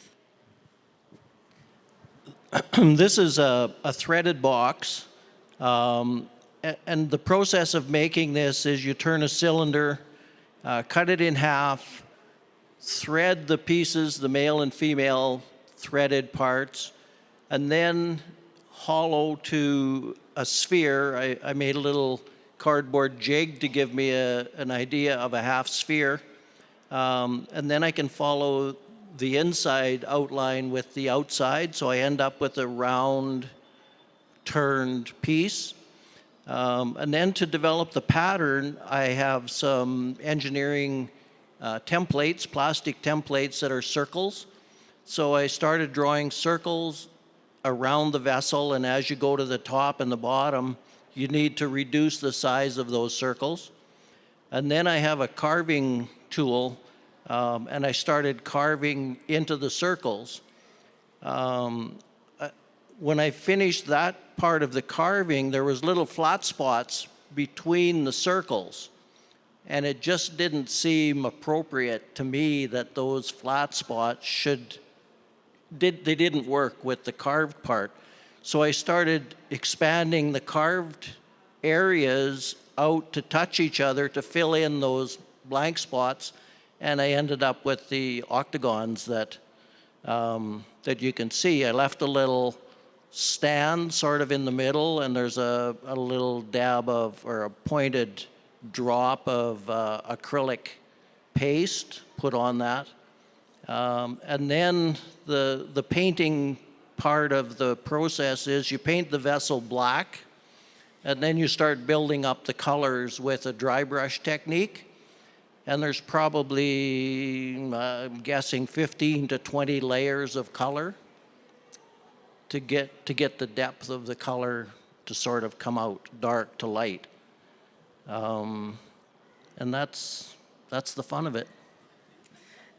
This is a threaded box. And the process of making this is you turn a cylinder, cut it in half, thread the pieces, the male and female threaded parts, and then hollow to a sphere. I made a little cardboard jig to give me an idea of a half sphere. And then I can follow the inside outline with the outside, so I end up with a round, turned piece. And then to develop the pattern, I have some engineering templates, plastic templates that are circles. So I started drawing circles around the vessel, and as you go to the top and the bottom, you need to reduce the size of those circles. And then I have a carving tool, and I started carving into the circles. When I finished that part of the carving, there was little flat spots between the circles. And it just didn't seem appropriate to me that those flat spots they didn't work with the carved part. So I started expanding the carved areas out to touch each other to fill in those blank spots, and I ended up with the octagons that you can see. I left a little stand sort of in the middle, and there's a little dab or a pointed drop of acrylic paste put on that. And then the painting part of the process is you paint the vessel black, and then you start building up the colors with a dry brush technique. And there's probably, I'm guessing, 15 to 20 layers of color to get the depth of the color to sort of come out dark to light. And that's the fun of it.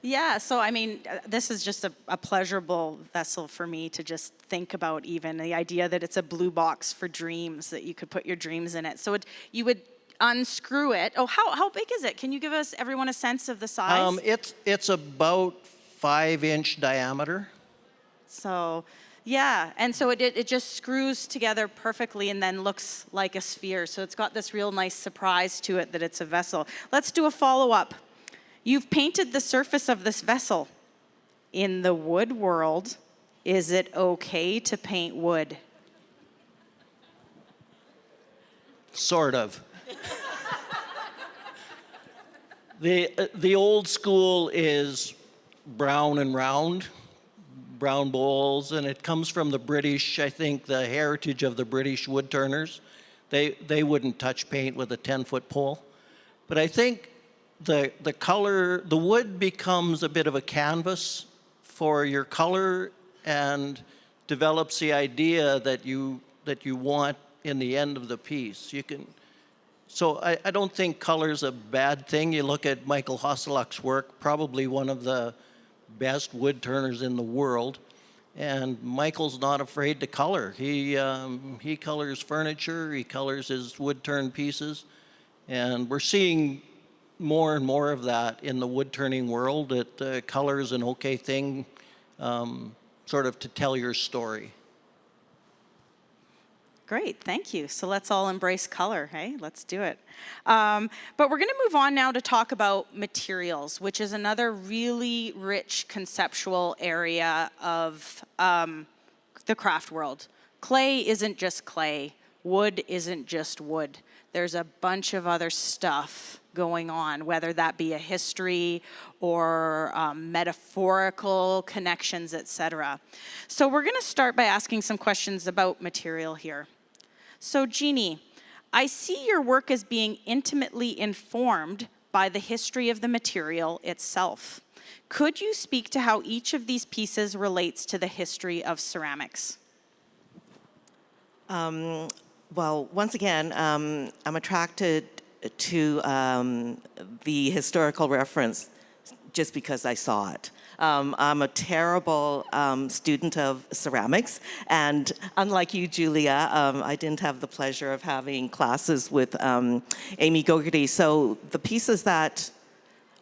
Yeah, so I mean, this is just a pleasurable vessel for me to just think about, even the idea that it's a blue box for dreams, that you could put your dreams in it. So you would unscrew it. Oh, how big is it? Can you give everyone a sense of the size? It's about 5-inch diameter. So, yeah, and so it just screws together perfectly and then looks like a sphere. So it's got this real nice surprise to it that it's a vessel. Let's do a follow-up. You've painted the surface of this vessel. In the wood world, is it okay to paint wood? Sort of. The old school is brown and round, brown bowls, and it comes from the British, I think, the heritage of the British wood turners. They wouldn't touch paint with a 10-foot pole. But I think the color, the wood becomes a bit of a canvas for your color and develops the idea that you want in the end of the piece. So I don't think color's a bad thing. You look at Michael Hosseluk's work, probably one of the best wood turners in the world. And Michael's not afraid to color. He colors furniture, he colors his wood-turn pieces, and we're seeing more and more of that in the wood-turning world. That color is an okay thing, sort of to tell your story. Great, thank you. So let's all embrace color, hey? Let's do it. But we're going to move on now to talk about materials, which is another really rich conceptual area of the craft world. Clay isn't just clay. Wood isn't just wood. There's a bunch of other stuff going on, whether that be a history or metaphorical connections, etc. So we're going to start by asking some questions about material here. So Jeannie, I see your work as being intimately informed by the history of the material itself. Could you speak to how each of these pieces relates to the history of ceramics? Well, once again, I'm attracted to the historical reference just because I saw it. I'm a terrible student of ceramics, and unlike you, Julia, I didn't have the pleasure of having classes with Amy Gogarty. So the pieces that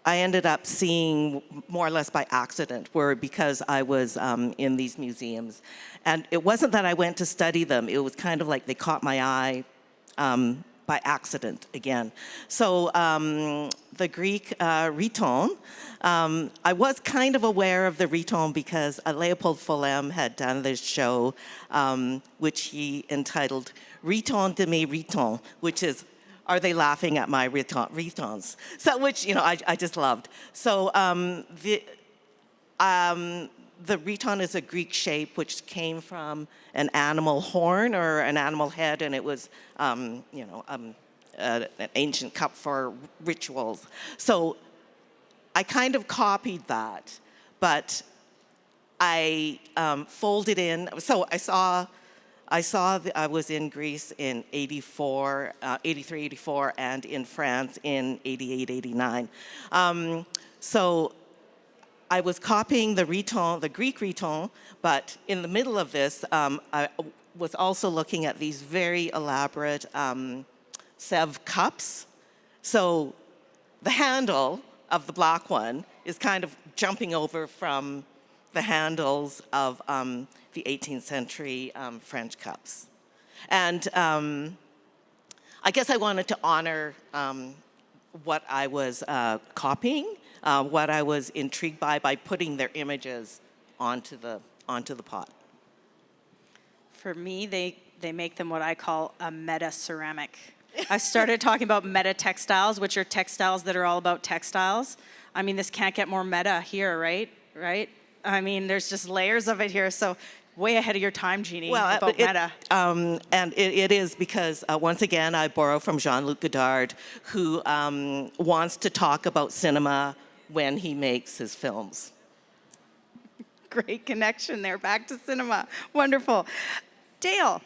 I ended up seeing more or less by accident were because I was in these museums. And it wasn't that I went to study them, it was kind of like they caught my eye by accident again. So the Greek riton, I was kind of aware of the riton because Leopold Follem had done this show, which he entitled Riton de mes ritons, which is, are they laughing at my ritons? So, which, you know, I just loved. So the riton is a Greek shape which came from an animal horn or an animal head, and it was, an ancient cup for rituals. So I kind of copied that, but I folded in. So I was in Greece in 84, 83, 84, and in France in 88, 89. So I was copying the riton, the Greek riton, but in the middle of this, I was also looking at these very elaborate Sèvres cups. So the handle of the black one is kind of jumping over from the handles of the 18th century French cups. And I guess I wanted to honor what I was copying, what I was intrigued by putting their images onto the pot. For me, they make them what I call a meta ceramic. I started talking about meta textiles, which are textiles that are all about textiles. I mean, this can't get more meta here, right? Right? I mean, there's just layers of it here. So way ahead of your time, Jeannie, about meta. And it is because, once again, I borrow from Jean-Luc Godard, who wants to talk about cinema when he makes his films. Great connection there, back to cinema. Wonderful. Dale,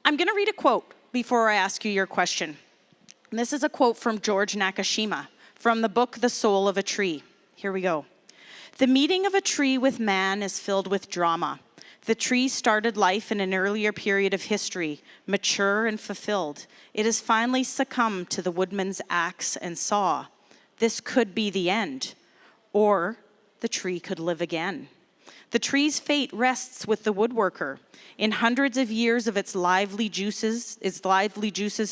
I'm going to read a quote before I ask you your question. And this is a quote from George Nakashima from the book The Soul of a Tree. Here we go. The meeting of a tree with man is filled with drama. The tree started life in an earlier period of history, mature and fulfilled. It has finally succumbed to the woodman's axe and saw. This could be the end, or the tree could live again. The tree's fate rests with the woodworker. In hundreds of years of its lively juices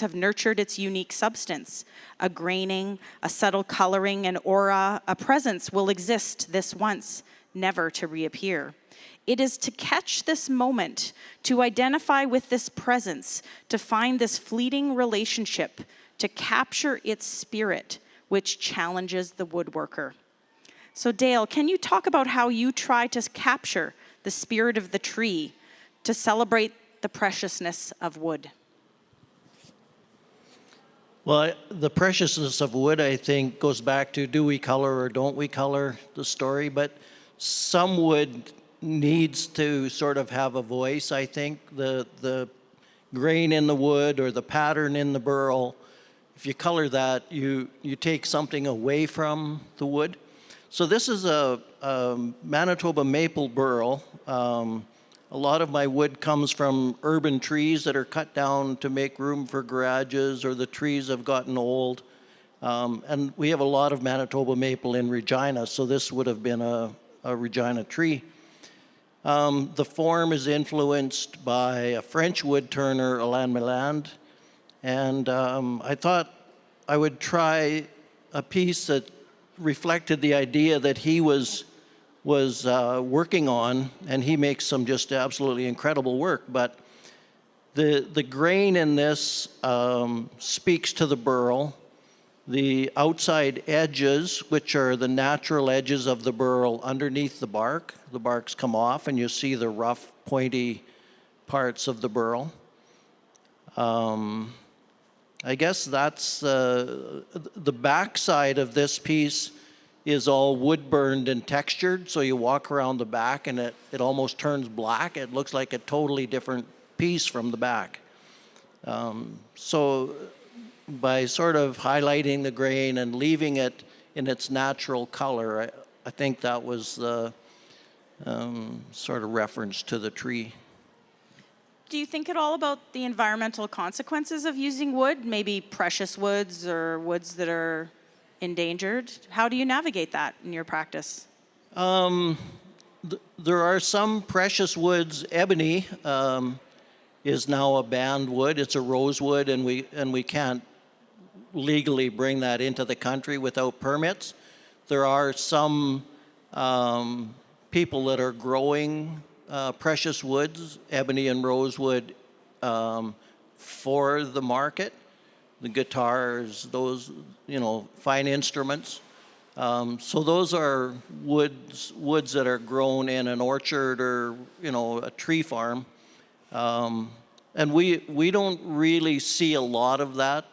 have nurtured its unique substance. A graining, a subtle coloring, an aura, a presence will exist this once, never to reappear. It is to catch this moment, to identify with this presence, to find this fleeting relationship, to capture its spirit, which challenges the woodworker. So Dale, can you talk about how you try to capture the spirit of the tree to celebrate the preciousness of wood? Well, the preciousness of wood, I think, goes back to do we color or don't we color the story, but some wood needs to sort of have a voice, I think. The grain in the wood or the pattern in the burl, if you color that, you take something away from the wood. So this is a Manitoba maple burl. A lot of my wood comes from urban trees that are cut down to make room for garages, or the trees have gotten old. And we have a lot of Manitoba maple in Regina, so this would have been a Regina tree. The form is influenced by a French wood turner, Alain Meland, and I thought I would try a piece that reflected the idea that he was working on, and he makes some just absolutely incredible work. But the grain in this speaks to the burl. The outside edges, which are the natural edges of the burl underneath the barks come off, and you see the rough, pointy parts of the burl. I guess that's the backside of this piece is all wood burned and textured, so you walk around the back and it almost turns black. It looks like a totally different piece from the back. So by sort of highlighting the grain and leaving it in its natural color, I think that was the sort of reference to the tree. Do you think at all about the environmental consequences of using wood, maybe precious woods or woods that are endangered? How do you navigate that in your practice? There are some precious woods. Ebony is now a banned wood. It's a rosewood, and we can't legally bring that into the country without permits. There are some people that are growing precious woods, ebony and rosewood, for the market. The guitars, those, fine instruments. So those are woods that are grown in an orchard or, a tree farm. And we don't really see a lot of that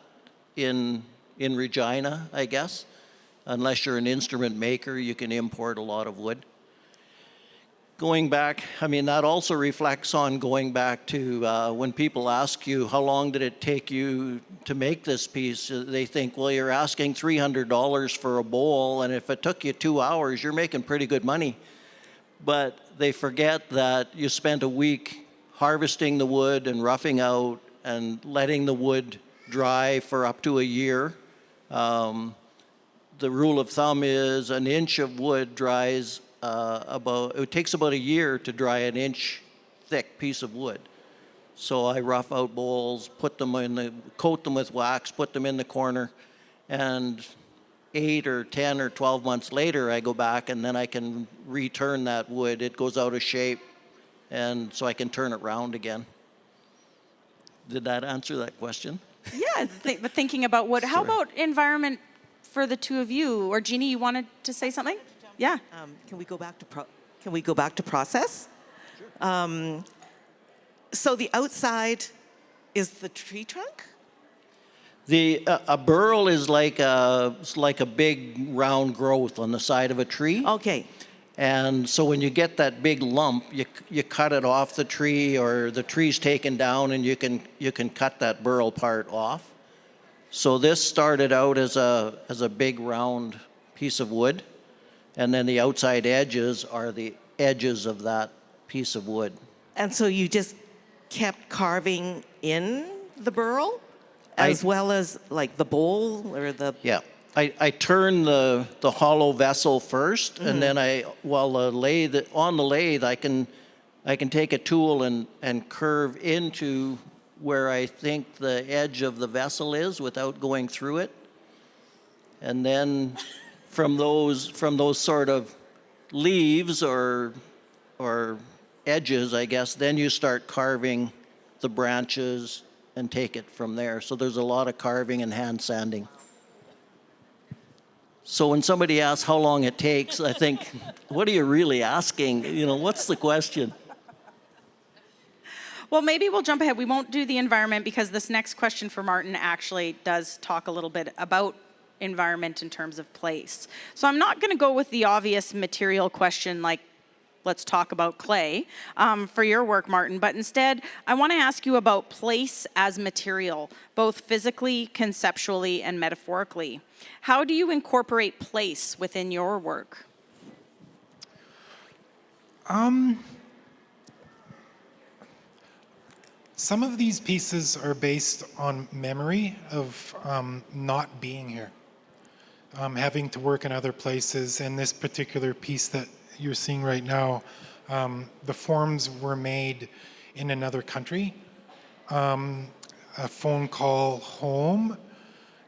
in Regina, I guess. Unless you're an instrument maker, you can import a lot of wood. Going back, that also reflects on going back to when people ask you, how long did it take you to make this piece? They think, well, you're asking $300 for a bowl, and if it took you 2 hours, you're making pretty good money. But they forget that you spent a week harvesting the wood and roughing out and letting the wood dry for up to a year. The rule of thumb is an inch of wood dries it takes about a year to dry an inch thick piece of wood. So I rough out bowls, coat them with wax, put them in the corner, and 8 or 10 or 12 months later, I go back and then I can return that wood. It goes out of shape, and so I can turn it round again. Did that answer that question? Yeah, but thinking about wood, how about environment for the two of you? Or Jeannie, you wanted to say something? Yeah. Can we go back to process? Sure. So the outside is the tree trunk? A burl is like a big round growth on the side of a tree. Okay. And so when you get that big lump, you cut it off the tree, or the tree's taken down, and you can cut that burl part off. So this started out as a big round piece of wood, and then the outside edges are the edges of that piece of wood. And so you just kept carving in the burl, as well as like the bowl or the... Yeah. I turn the hollow vessel first, and then on the lathe, I can take a tool and curve into where I think the edge of the vessel is without going through it. And then from those sort of leaves or edges, I guess, then you start carving the branches and take it from there. So there's a lot of carving and hand sanding. So when somebody asks how long it takes, I think, what are you really asking? What's the question? Well, maybe we'll jump ahead. We won't do the environment because this next question for Martin actually does talk a little bit about environment in terms of place. So I'm not going to go with the obvious material question like, let's talk about clay for your work, Martin, but instead I want to ask you about place as material, both physically, conceptually, and metaphorically. How do you incorporate place within your work? Some of these pieces are based on memory of not being here, having to work in other places. And this particular piece that you're seeing right now, the forms were made in another country. A phone call home,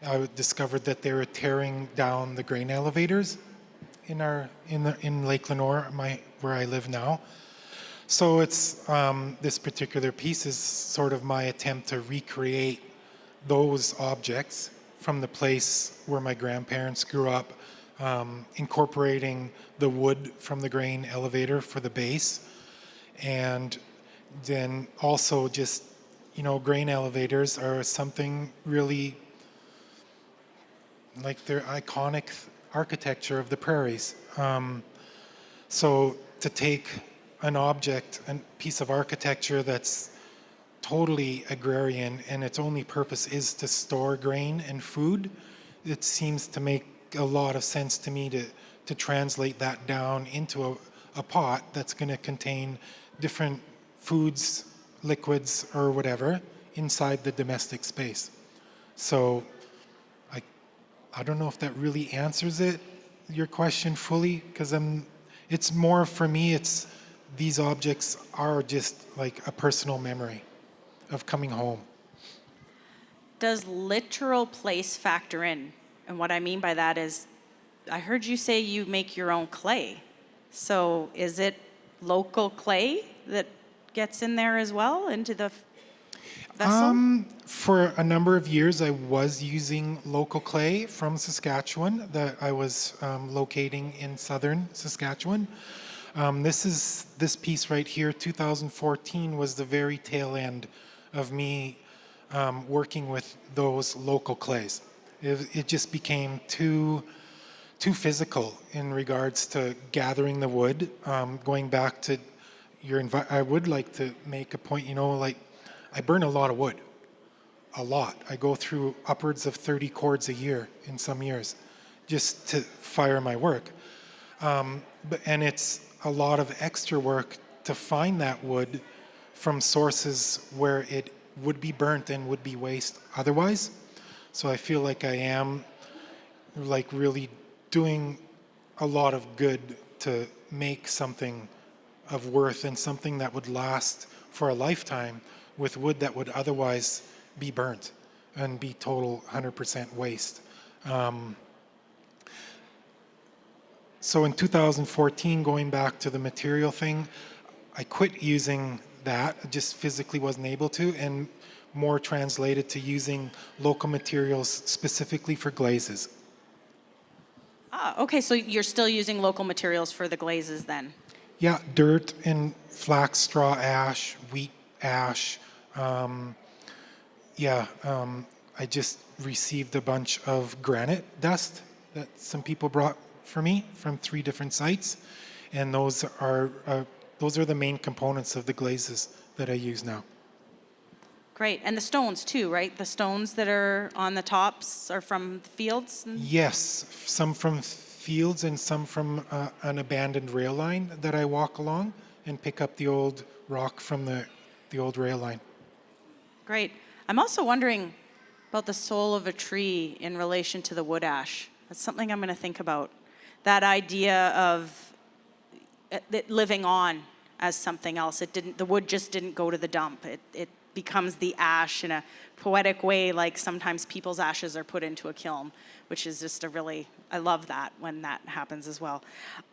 I discovered that they were tearing down the grain elevators in Lake Lenore, where I live now. So it's this particular piece is sort of my attempt to recreate those objects from the place where my grandparents grew up, incorporating the wood from the grain elevator for the base, and then also just, grain elevators are something really like their iconic architecture of the prairies. So to take an object, a piece of architecture that's totally agrarian and its only purpose is to store grain and food, it seems to make a lot of sense to me to translate that down into a pot that's going to contain different foods, liquids, or whatever inside the domestic space. So I don't know if that really answers your question fully, because it's more for me, these objects are just like a personal memory of coming home. Does literal place factor in? And what I mean by that is, I heard you say you make your own clay. So is it local clay that gets in there as well, into the vessel? For a number of years, I was using local clay from Saskatchewan that I was locating in southern Saskatchewan. This piece right here, 2014, was the very tail end of me working with those local clays. It just became too physical in regards to gathering the wood. Going back to I would like to make a point, I burn a lot of wood, a lot. I go through upwards of 30 cords a year in some years just to fire my work. And it's a lot of extra work to find that wood from sources where it would be burnt and would be waste otherwise. So I feel like I am really doing a lot of good to make something of worth and something that would last for a lifetime with wood that would otherwise be burnt and be total 100% waste. So in 2014, going back to the material thing, I quit using that. I just physically wasn't able to, and more translated to using local materials specifically for glazes. Okay, so you're still using local materials for the glazes then? Yeah, dirt and flax straw ash, wheat ash. I just received a bunch of granite dust that some people brought for me from 3 different sites, and those are the main components of the glazes that I use now. Great, and the stones too, right? The stones that are on the tops are from the fields? Yes, some from fields and some from an abandoned rail line that I walk along and pick up the old rock from the old rail line. Great. I'm also wondering about the soul of a tree in relation to the wood ash. That's something I'm going to think about. That idea of it living on as something else. The wood just didn't go to the dump. It becomes the ash in a poetic way, like sometimes people's ashes are put into a kiln, which is just I love that when that happens as well.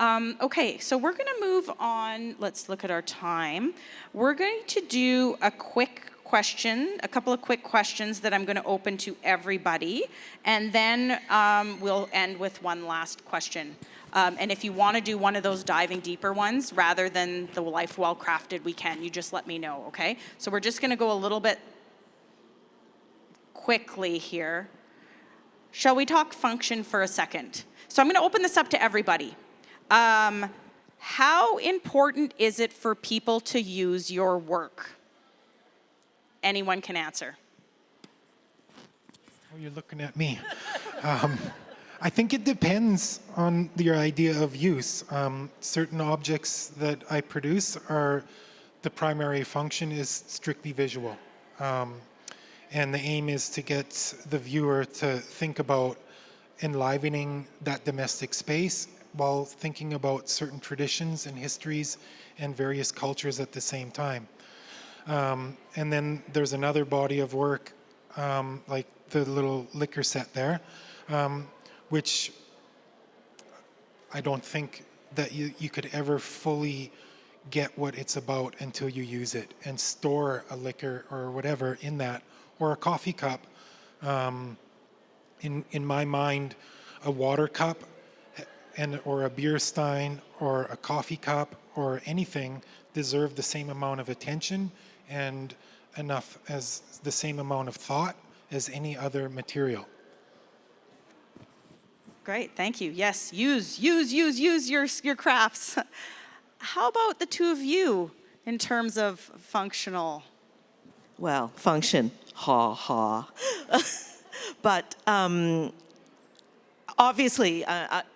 Okay, so we're going to move on. Let's look at our time. We're going to do a couple of quick questions that I'm going to open to everybody, and then we'll end with one last question. And if you want to do one of those diving deeper ones rather than the life well crafted, you just let me know, okay? So we're just going to go a little bit quickly here. Shall we talk function for a second? So I'm going to open this up to everybody. How important is it for people to use your work? Anyone can answer. Oh, you're looking at me. I think it depends on your idea of use. Certain objects that I produce are, the primary function is strictly visual. And the aim is to get the viewer to think about enlivening that domestic space while thinking about certain traditions and histories and various cultures at the same time. And then there's another body of work, like the little liquor set there, which I don't think that you could ever fully get what it's about until you use it and store a liquor or whatever in that, or a coffee cup. In my mind, a water cup or a beer stein or a coffee cup or anything deserve the same amount of attention and enough as the same amount of thought as any other material. Great, thank you. Yes, use your crafts. How about the two of you in terms of functional? Well, function, ha ha. But obviously,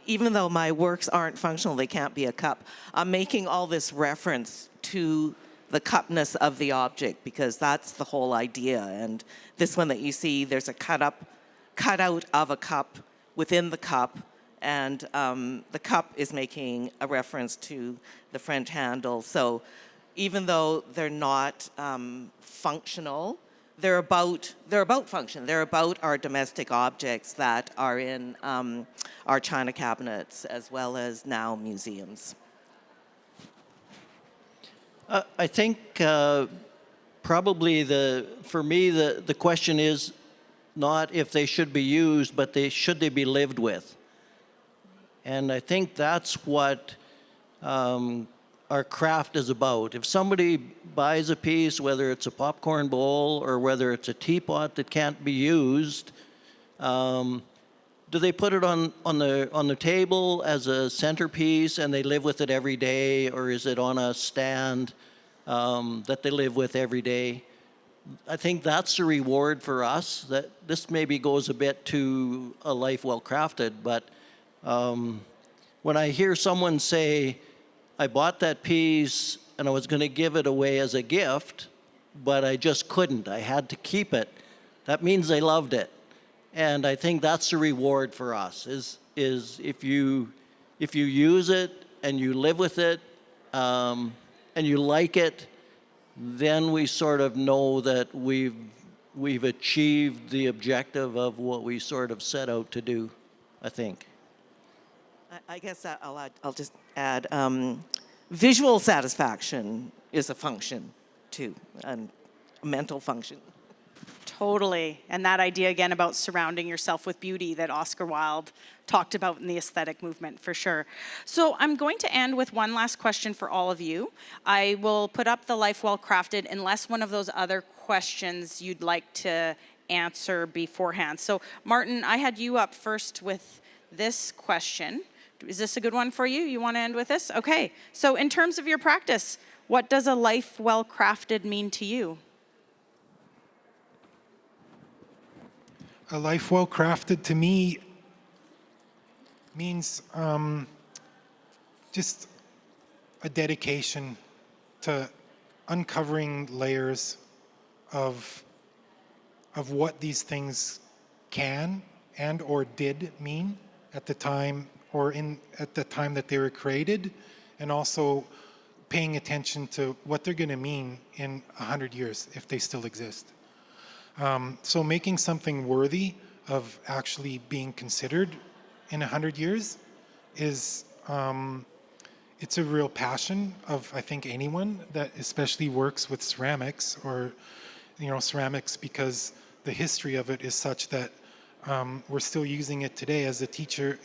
even though my works aren't functional, they can't be a cup. I'm making all this reference to the cupness of the object because that's the whole idea. And this one that you see, there's a cutout of a cup within the cup, and the cup is making a reference to the French handle. So even though they're not functional, they're about function. They're about our domestic objects that are in our china cabinets as well as now museums. I think probably for me the question is not if they should be used, but should they be lived with? And I think that's what our craft is about. If somebody buys a piece, whether it's a popcorn bowl or whether it's a teapot that can't be used, do they put it on the table as a centerpiece and they live with it every day, or is it on a stand that they live with every day? I think that's the reward for us. That this maybe goes a bit to a life well crafted, but when I hear someone say, I bought that piece and I was going to give it away as a gift, but I just couldn't. I had to keep it. That means they loved it. And I think that's the reward for us, is if you use it and you live with it and you like it, then we sort of know that we've achieved the objective of what we sort of set out to do, I think. I guess I'll just add, visual satisfaction is a function too, and a mental function. Totally. And that idea again about surrounding yourself with beauty that Oscar Wilde talked about in the aesthetic movement, for sure. So I'm going to end with one last question for all of you. I will put up the Life Well Crafted unless one of those other questions you'd like to answer beforehand. So Martin, I had you up first with this question. Is this a good one for you? You want to end with this? Okay. So in terms of your practice, what does a life well crafted mean to you? A life well crafted to me means just a dedication to uncovering layers of what these things can and or did mean at the time at the time that they were created, and also paying attention to what they're going to mean in 100 years if they still exist. So making something worthy of actually being considered in 100 years is, it's a real passion of, I think, anyone that especially works with ceramics or, ceramics, because the history of it is such that we're still using it today. As a teacher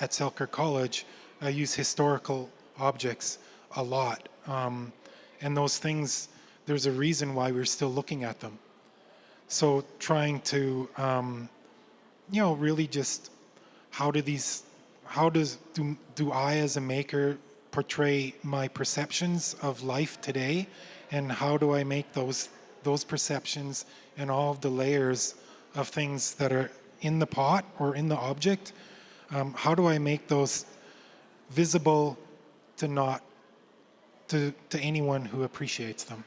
at Selkirk College, I use historical objects a lot. And those things, there's a reason why we're still looking at them. So trying to, really just how do I as a maker portray my perceptions of life today, and how do I make those perceptions and all of the layers of things that are in the pot or in the object, how do I make those visible to not to anyone who appreciates them?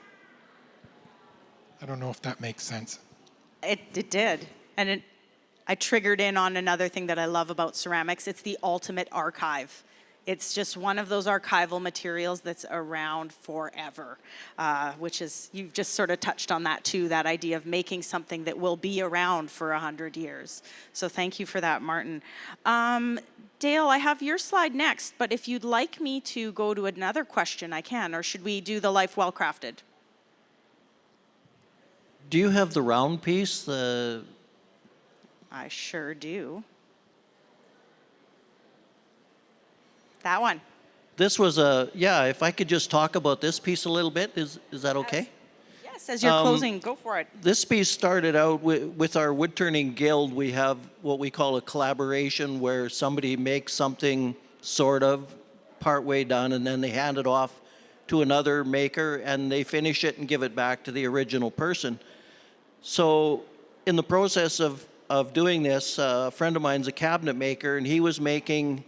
I don't know if that makes sense. It did. And I triggered in on another thing that I love about ceramics. It's the ultimate archive. It's just one of those archival materials that's around forever, which is, you've just sort of touched on that too, that idea of making something that will be around for 100 years. So thank you for that, Martin. Dale, I have your slide next, but if you'd like me to go to another question, I can, or should we do the life well crafted? Do you have the round piece? I sure do. That one. This was if I could just talk about this piece a little bit, is that okay? Yes, as you're closing, go for it. This piece started out with our wood turning guild. We have what we call a collaboration where somebody makes something sort of partway done and then they hand it off to another maker and they finish it and give it back to the original person. So in the process of doing this, a friend of mine's a cabinet maker and he was making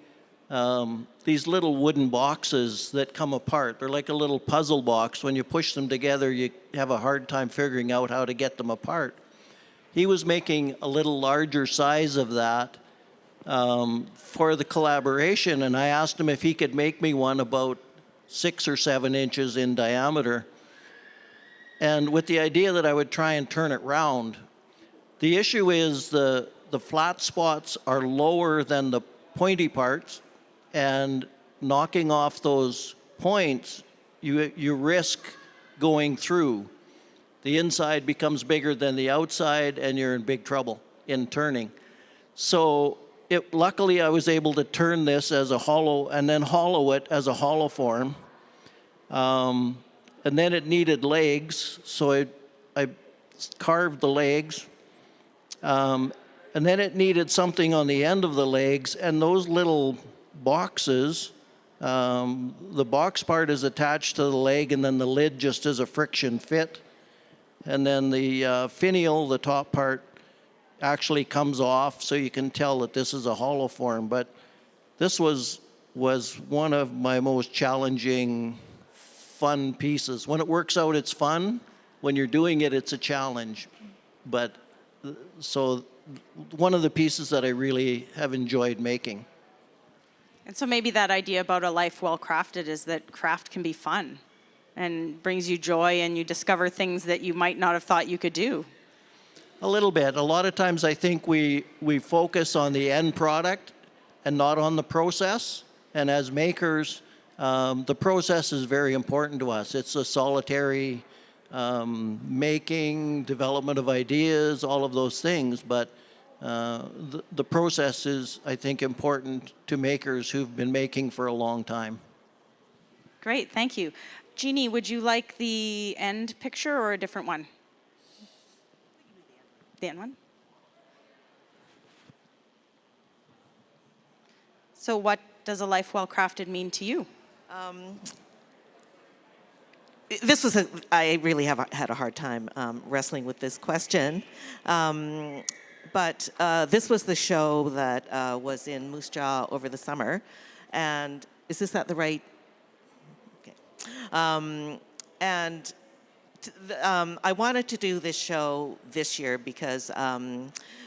these little wooden boxes that come apart. They're like a little puzzle box. When you push them together, you have a hard time figuring out how to get them apart. He was making a little larger size of that for the collaboration, and I asked him if he could make me one about 6 or 7 inches in diameter, and with the idea that I would try and turn it round. The issue is the flat spots are lower than the pointy parts, and knocking off those points, you risk going through. The inside becomes bigger than the outside, and you're in big trouble in turning. So luckily, I was able to turn this as a hollow, and then hollow it as a hollow form. And then it needed legs, so I carved the legs. And then it needed something on the end of the legs, and those little boxes, the box part is attached to the leg, and then the lid just is a friction fit. And then the finial, the top part, actually comes off, so you can tell that this is a hollow form. But this was one of my most challenging, fun pieces. When it works out, it's fun. When you're doing it, it's a challenge. But so one of the pieces that I really have enjoyed making. And so maybe that idea about a life well crafted is that craft can be fun and brings you joy, and you discover things that you might not have thought you could do. A little bit. A lot of times I think we focus on the end product and not on the process. And as makers, the process is very important to us. It's a solitary making, development of ideas, all of those things. But the process is, I think, important to makers who've been making for a long time. Great, thank you. Jeannie, would you like the end picture or a different one? The end one? So what does a life well crafted mean to you? I really have had a hard time wrestling with this question. But this was the show that was in Moose Jaw over the summer. And is this at the right? Okay. I wanted to do this show this year because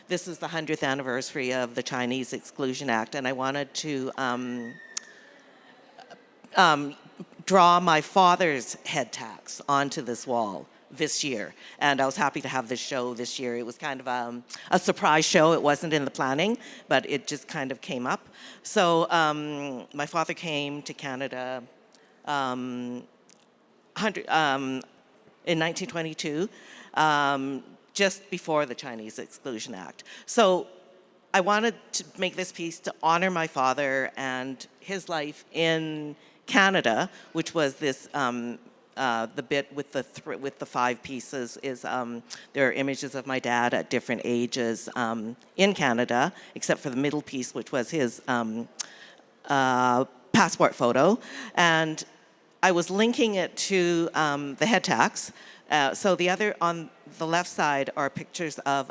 this is the 100th anniversary of the Chinese Exclusion Act, and I wanted to draw my father's head tax onto this wall this year. And I was happy to have this show this year. It was kind of a surprise show. It wasn't in the planning, but it just kind of came up. So my father came to Canada in 1922, just before the Chinese Exclusion Act. So I wanted to make this piece to honor my father and his life in Canada, which was this, the bit with the 5 pieces is, there are images of my dad at different ages in Canada, except for the middle piece, which was his passport photo. And I was linking it to the head tax. So on the left side are pictures of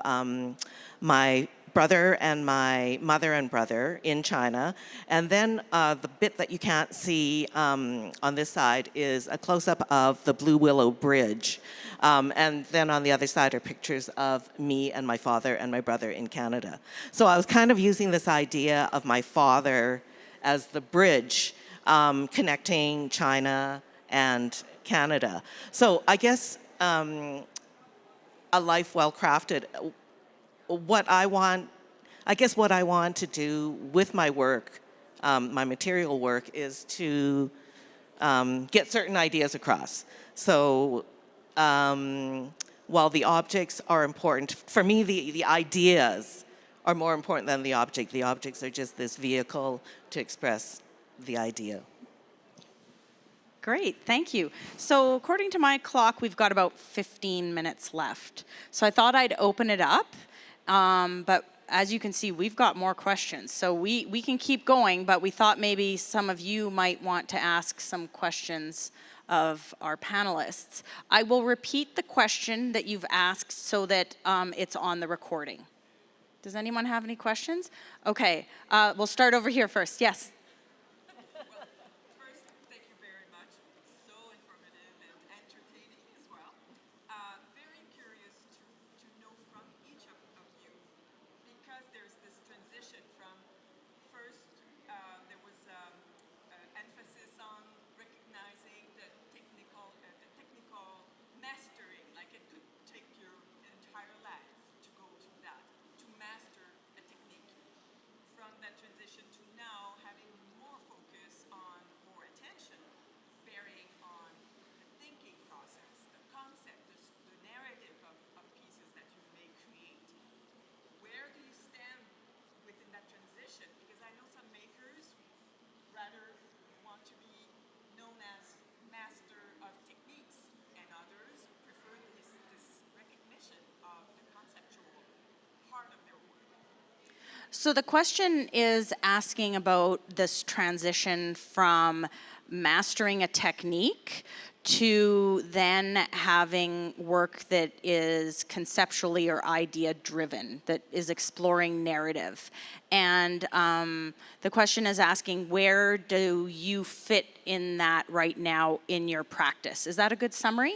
my brother and my mother and brother in China. And then the bit that you can't see on this side is a close-up of the Blue Willow Bridge. And then on the other side are pictures of me and my father and my brother in Canada. So I was kind of using this idea of my father as the bridge connecting China and Canada. So I guess a life well crafted. What I want to do with my work, my material work, is to get certain ideas across. So while the objects are important, for me, the ideas are more important than the object. The objects are just this vehicle to express the idea. Great, thank you. So according to my clock, we've got about 15 minutes left. So I thought I'd open it up, but as you can see, we've got more questions. So we can keep going, but we thought maybe some of you might want to ask some questions of our panelists. I will repeat the question that you've asked so that it's on the recording. Does anyone have any questions? Okay, we'll start over here first. Yes. So the question is asking about this transition from mastering a technique to then having work that is conceptually or idea driven, that is exploring narrative. And the question is asking, where do you fit in that right now in your practice? Is that a good summary?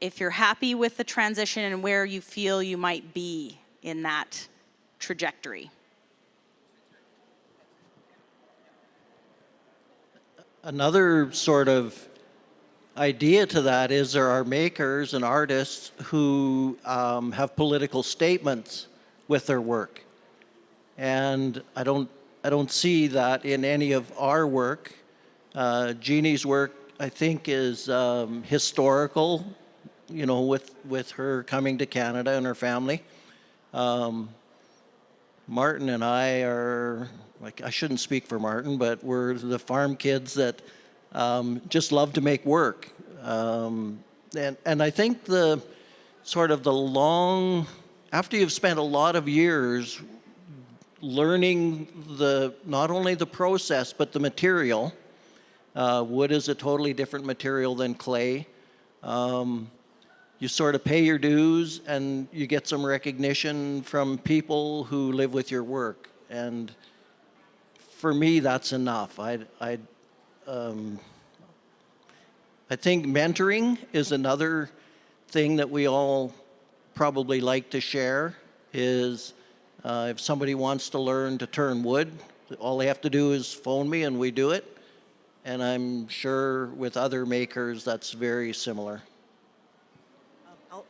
If you're happy with the transition and where you feel you might be in that trajectory. Another sort of idea to that is there are makers and artists who have political statements with their work, and I don't see that in any of our work. Jeannie's work, I think, is historical, you know, with her coming to Canada and her family. Martin and I are, like, I shouldn't speak for Martin, but we're the farm kids that just love to make work. And I think the sort of the long, after you've spent a lot of years learning not only the process, but the material, wood is a totally different material than clay. You sort of pay your dues and you get some recognition from people who live with your work. And for me, that's enough. I think mentoring is another thing that we all probably like to share, is if somebody wants to learn to turn wood, all they have to do is phone me and we do it. And I'm sure with other makers that's very similar.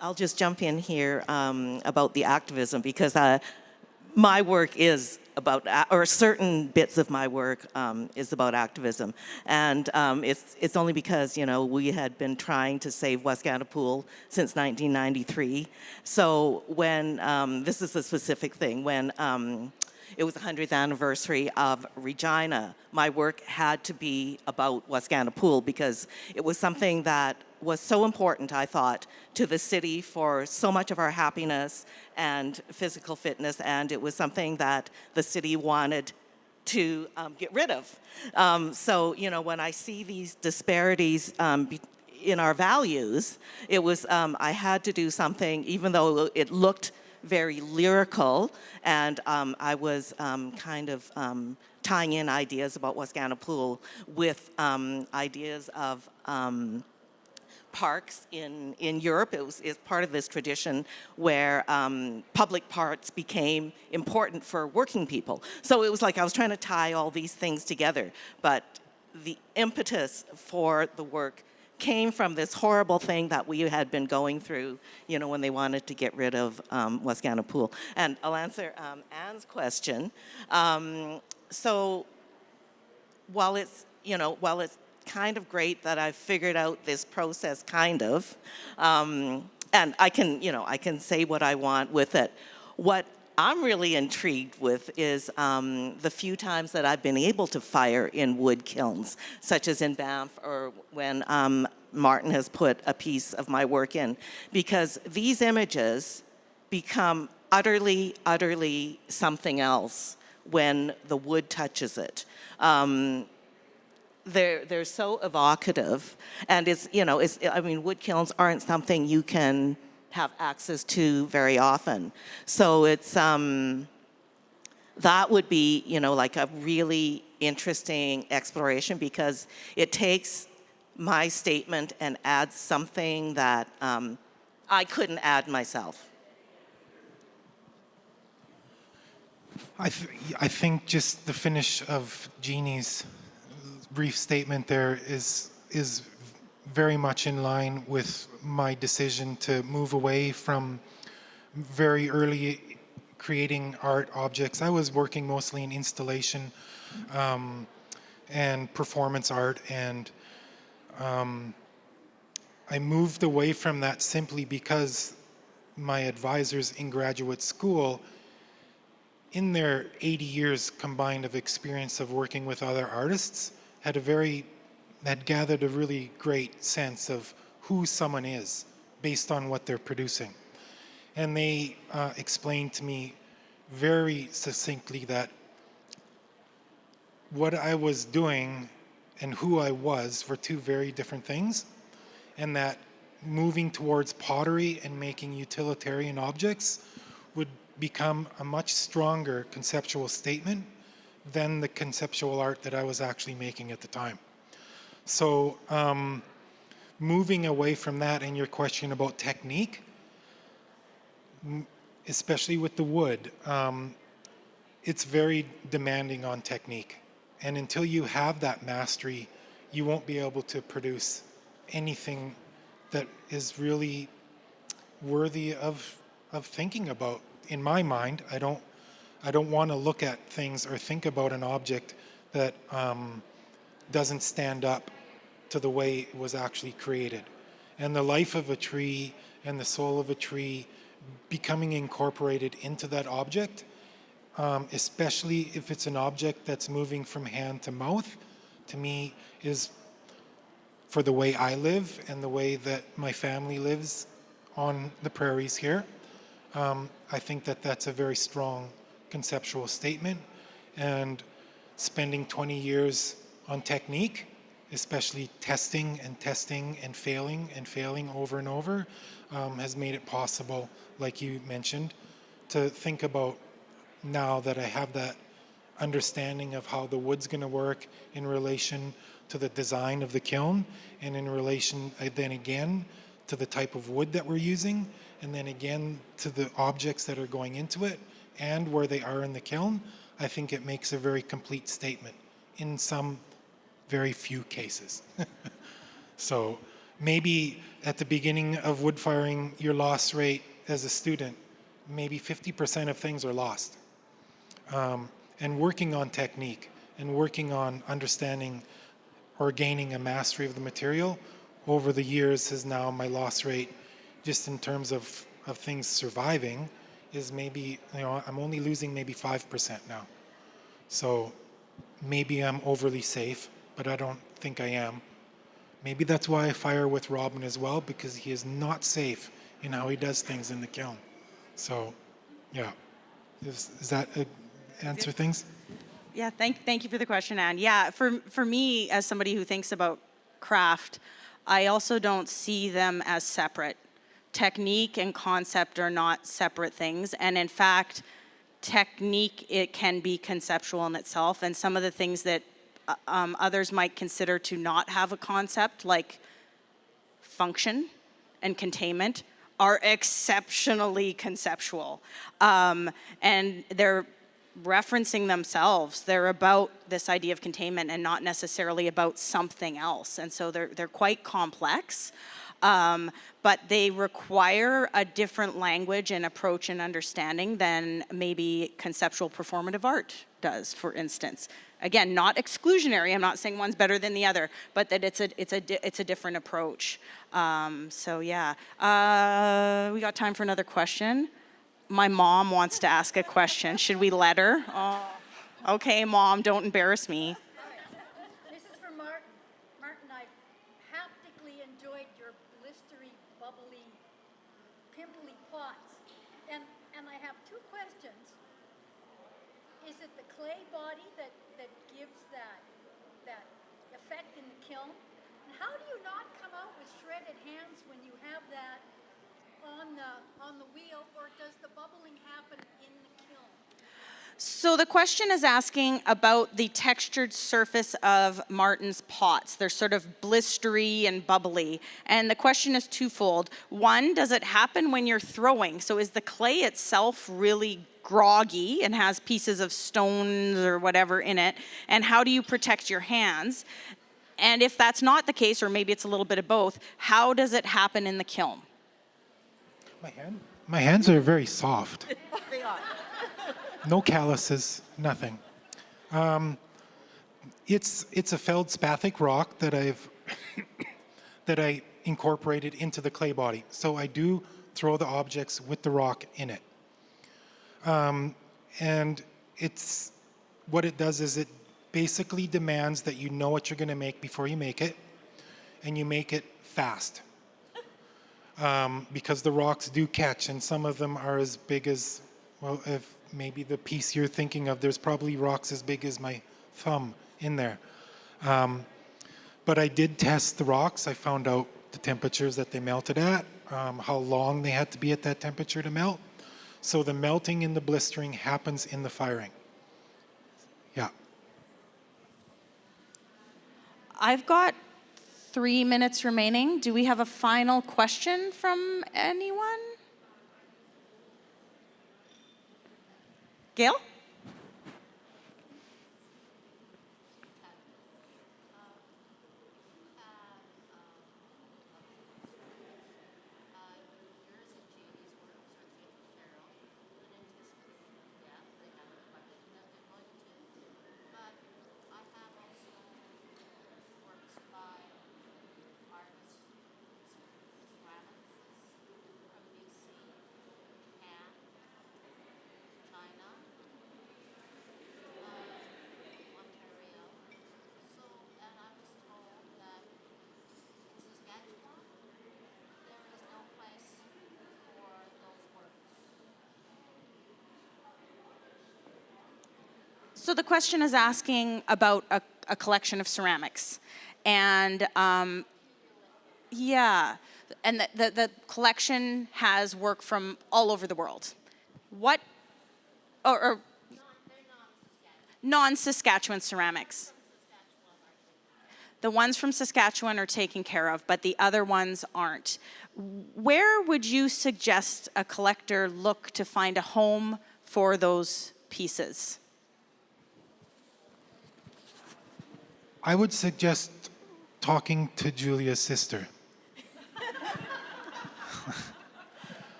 I'll just jump in here about the activism, because my work is about, or certain bits of my work is about activism. And it's only because, you know, we had been trying to save Wascanapool since 1993. So when, this is a specific thing, when it was the 100th anniversary of Regina, my work had to be about Wascanapool, because it was something that was so important, I thought, to the city for so much of our happiness and physical fitness, and it was something that the city wanted to get rid of. So, you know, when I see these disparities in our values, it was, I had to do something, even though it looked very lyrical, and I was kind of tying in ideas about Wascanapool with ideas of parks in Europe. It's part of this tradition where public parks became important for working people. So it was like I was trying to tie all these things together, but the impetus for the work came from this horrible thing that we had been going through, you know, when they wanted to get rid of Wascanapool. And I'll answer Anne's question. So while it's, you know, while it's kind of great that I've figured out this process, kind of, and I can, you know, I can say what I want with it. What I'm really intrigued with is the few times that I've been able to fire in wood kilns, such as in Banff or when Martin has put a piece of my work in, because these images become utterly, utterly something else when the wood touches it. They're so evocative, and it's, you know, it's, I mean, wood kilns aren't something you can have access to very often. So it's, that would be, you know, like a really interesting exploration, because it takes my statement and adds something that I couldn't add myself. I think just the finish of Jeannie's brief statement there is very much in line with my decision to move away from very early creating art objects. I was working mostly in installation and performance art, and I moved away from that simply because my advisors in graduate school, in their 80 years combined of experience of working with other artists, had gathered a really great sense of who someone is based on what they're producing. And they explained to me very succinctly that what I was doing and who I was were two very different things, and that moving towards pottery and making utilitarian objects would become a much stronger conceptual statement than the conceptual art that I was actually making at the time. So moving away from that, and your question about technique, especially with the wood, it's very demanding on technique. And until you have that mastery, you won't be able to produce anything that is really worthy of thinking about. In my mind, I don't want to look at things or think about an object that doesn't stand up to the way it was actually created. And the life of a tree and the soul of a tree becoming incorporated into that object, especially if it's an object that's moving from hand to mouth, to me is, for the way I live and the way that my family lives on the prairies here, I think that that's a very strong conceptual statement. And spending 20 years on technique, especially testing and failing over and over, has made it possible, like you mentioned, to think about, now that I have that understanding of how the wood's going to work in relation to the design of the kiln, and in relation then again to the type of wood that we're using, and then again to the objects that are going into it and where they are in the kiln, I think it makes a very complete statement in some very few cases. So maybe at the beginning of wood firing, your loss rate as a student, maybe 50% of things are lost. And working on technique and working on understanding or gaining a mastery of the material over the years has now, my loss rate, just in terms of things surviving, is maybe, you know, I'm only losing maybe 5% now. So maybe I'm overly safe, but I don't think I am. Maybe that's why I fire with Robin as well, because he is not safe in how he does things in the kiln. So, yeah. Is that answer things? Yeah, thank you for the question, Anne. Yeah, for me, as somebody who thinks about craft, I also don't see them as separate. Technique and concept are not separate things, and in fact, technique, it can be conceptual in itself, and some of the things that others might consider to not have a concept, like function and containment, are exceptionally conceptual. And they're referencing themselves. They're about this idea of containment and not necessarily about something else. And so they're quite complex, but they require a different language and approach and understanding than maybe conceptual performative art does, for instance. Again, not exclusionary. I'm not saying one's better than the other, but that it's a different approach. So yeah, we got time for another question. My mom wants to ask a question. Should we let her? Oh, okay, Mom, don't embarrass me. This is for Martin. Martin, I haptically enjoyed your blistery, bubbly, pimply pots. And I have two questions. Is it the clay body that gives that effect in the kiln? And how do you not come out with shredded hands when you have that on the wheel, or does the bubbling happen in the kiln? So the question is asking about the textured surface of Martin's pots. They're sort of blistery and bubbly. And the question is twofold. One, does it happen when you're throwing? So is the clay itself really groggy and has pieces of stones or whatever in it? And how do you protect your hands? And if that's not the case, or maybe it's a little bit of both, how does it happen in the kiln? My hands are very soft. They are. No calluses, nothing. It's a feldspathic rock that that I incorporated into the clay body. So I do throw the objects with the rock in it. And it's what it does is it basically demands that you know what you're going to make before you make it, and you make it fast. Because the rocks do catch, and some of them are as big as, well, if maybe the piece you're thinking of, there's probably rocks as big as my thumb in there. But I did test the rocks. I found out the temperatures that they melted at, how long they had to be at that temperature to melt. So the melting and the blistering happens in the firing. Yeah. I've got 3 minutes remaining. Do we have a final question from anyone? Gail? So the question is asking about a collection of ceramics. And yeah, and the collection has work from all over the world. What, or non-Saskatchewan ceramics. The ones from Saskatchewan are taken care of, but the other ones aren't. Where would you suggest a collector look to find a home for those pieces? I would suggest talking to Julia's sister.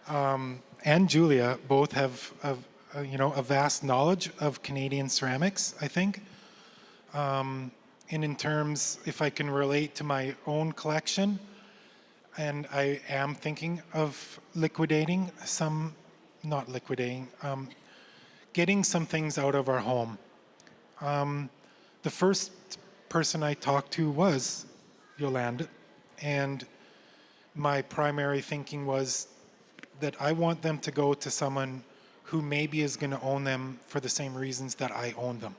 And Julia both have a vast knowledge of Canadian ceramics, I think. And in terms, if I can relate to my own collection, and I am thinking of liquidating some, not liquidating, getting some things out of our home. The first person I talked to was Yolanda, and my primary thinking was that I want them to go to someone who maybe is going to own them for the same reasons that I own them.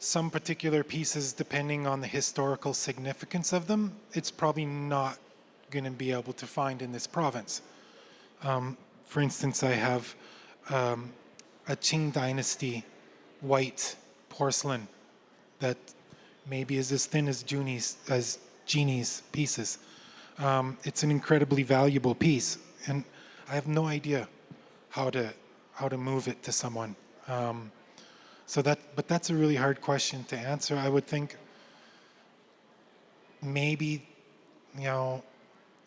some particular pieces, depending on the historical significance of them, it's probably not going to be able to find in this province. For instance, I have a Qing dynasty white porcelain that maybe is as thin as Jeannie's pieces. It's an incredibly valuable piece, and I have no idea how to move it to someone. But that's a really hard question to answer. I would think maybe,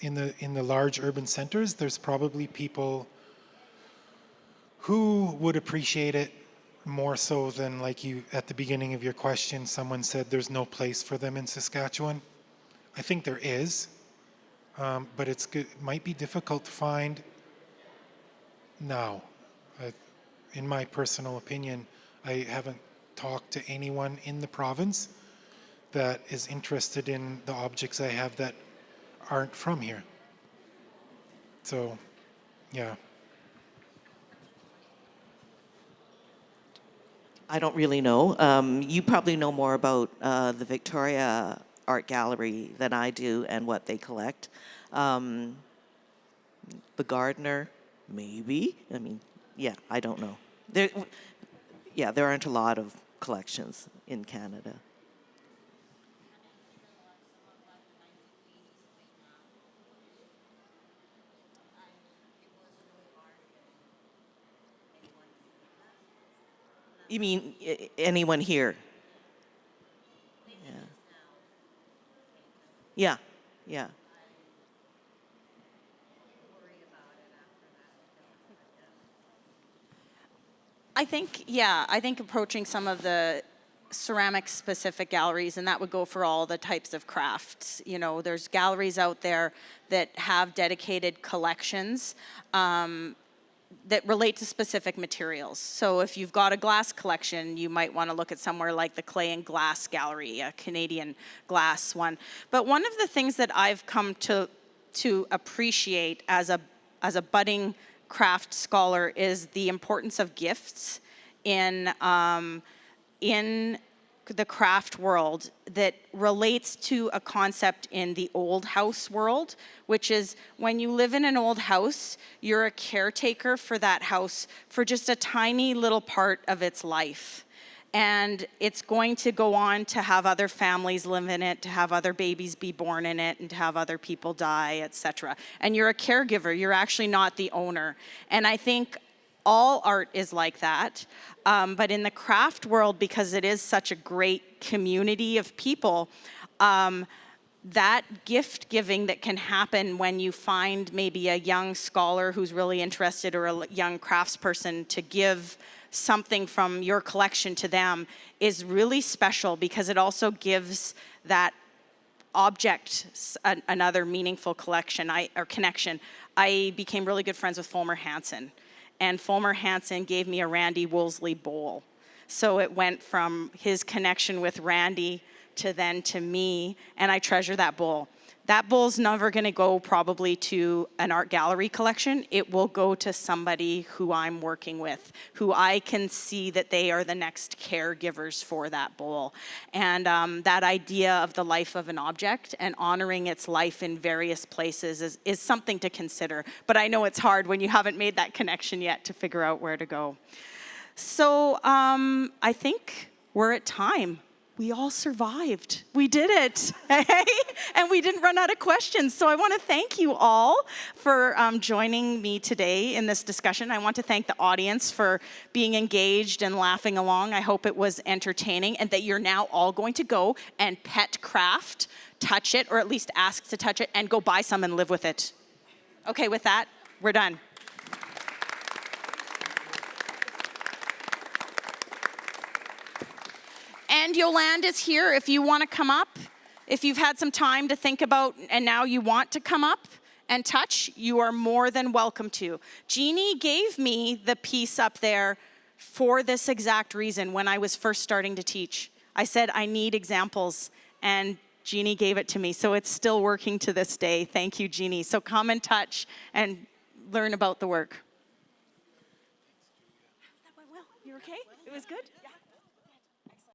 in the large urban centers, there's probably people who would appreciate it more so than, like you at the beginning of your question, someone said there's no place for them in Saskatchewan. I think there is, but it might be difficult to find now. In my personal opinion, I haven't talked to anyone in the province that is interested in the objects I have that aren't from here. So, yeah. I don't really know. You probably know more about the Victoria Art Gallery than I do and what they collect. The Gardner, maybe. I mean, yeah, I don't know. There aren't a lot of collections in Canada. You mean anyone here? Yeah. Yeah. I think approaching some of the ceramic specific galleries, and that would go for all the types of crafts. There's galleries out there that have dedicated collections that relate to specific materials. So if you've got a glass collection, you might want to look at somewhere like the Clay and Glass Gallery, a Canadian glass one. But one of the things that I've come to appreciate as a budding craft scholar is the importance of gifts in the craft world that relates to a concept in the old house world, which is when you live in an old house, you're a caretaker for that house for just a tiny little part of its life. And it's going to go on to have other families live in it, to have other babies be born in it, and to have other people die, etc. And you're a caregiver, you're actually not the owner. And I think all art is like that. But in the craft world, because it is such a great community of people, that gift giving that can happen when you find maybe a young scholar who's really interested or a young craftsperson to give something from your collection to them is really special, because it also gives that object another meaningful connection. I became really good friends with Fulmer Hansen, and Fulmer Hansen gave me a Randy Woolsey bowl. So it went from his connection with Randy to me, and I treasure that bowl. That bowl's never gonna go probably to an art gallery collection. It will go to somebody who I'm working with, who I can see that they are the next caregivers for that bowl. And that idea of the life of an object and honoring its life in various places is something to consider. But I know it's hard when you haven't made that connection yet to figure out where to go. So I think we're at time. We all survived. We did it, and we didn't run out of questions. So I want to thank you all for joining me today in this discussion. I want to thank the audience for being engaged and laughing along. I hope it was entertaining, and that you're now all going to go and pet craft, touch it, or at least ask to touch it, and go buy some and live with it. Okay, with that, we're done. And Yolande is here if you want to come up. If you've had some time to think about and now you want to come up and touch, you are more than welcome to. Jeannie gave me the piece up there for this exact reason when I was first starting to teach. I said, I need examples, and Jeannie gave it to me. So it's still working to this day. Thank you, Jeannie. So come and touch and learn about the work. That went well. You okay? It was good? Yeah.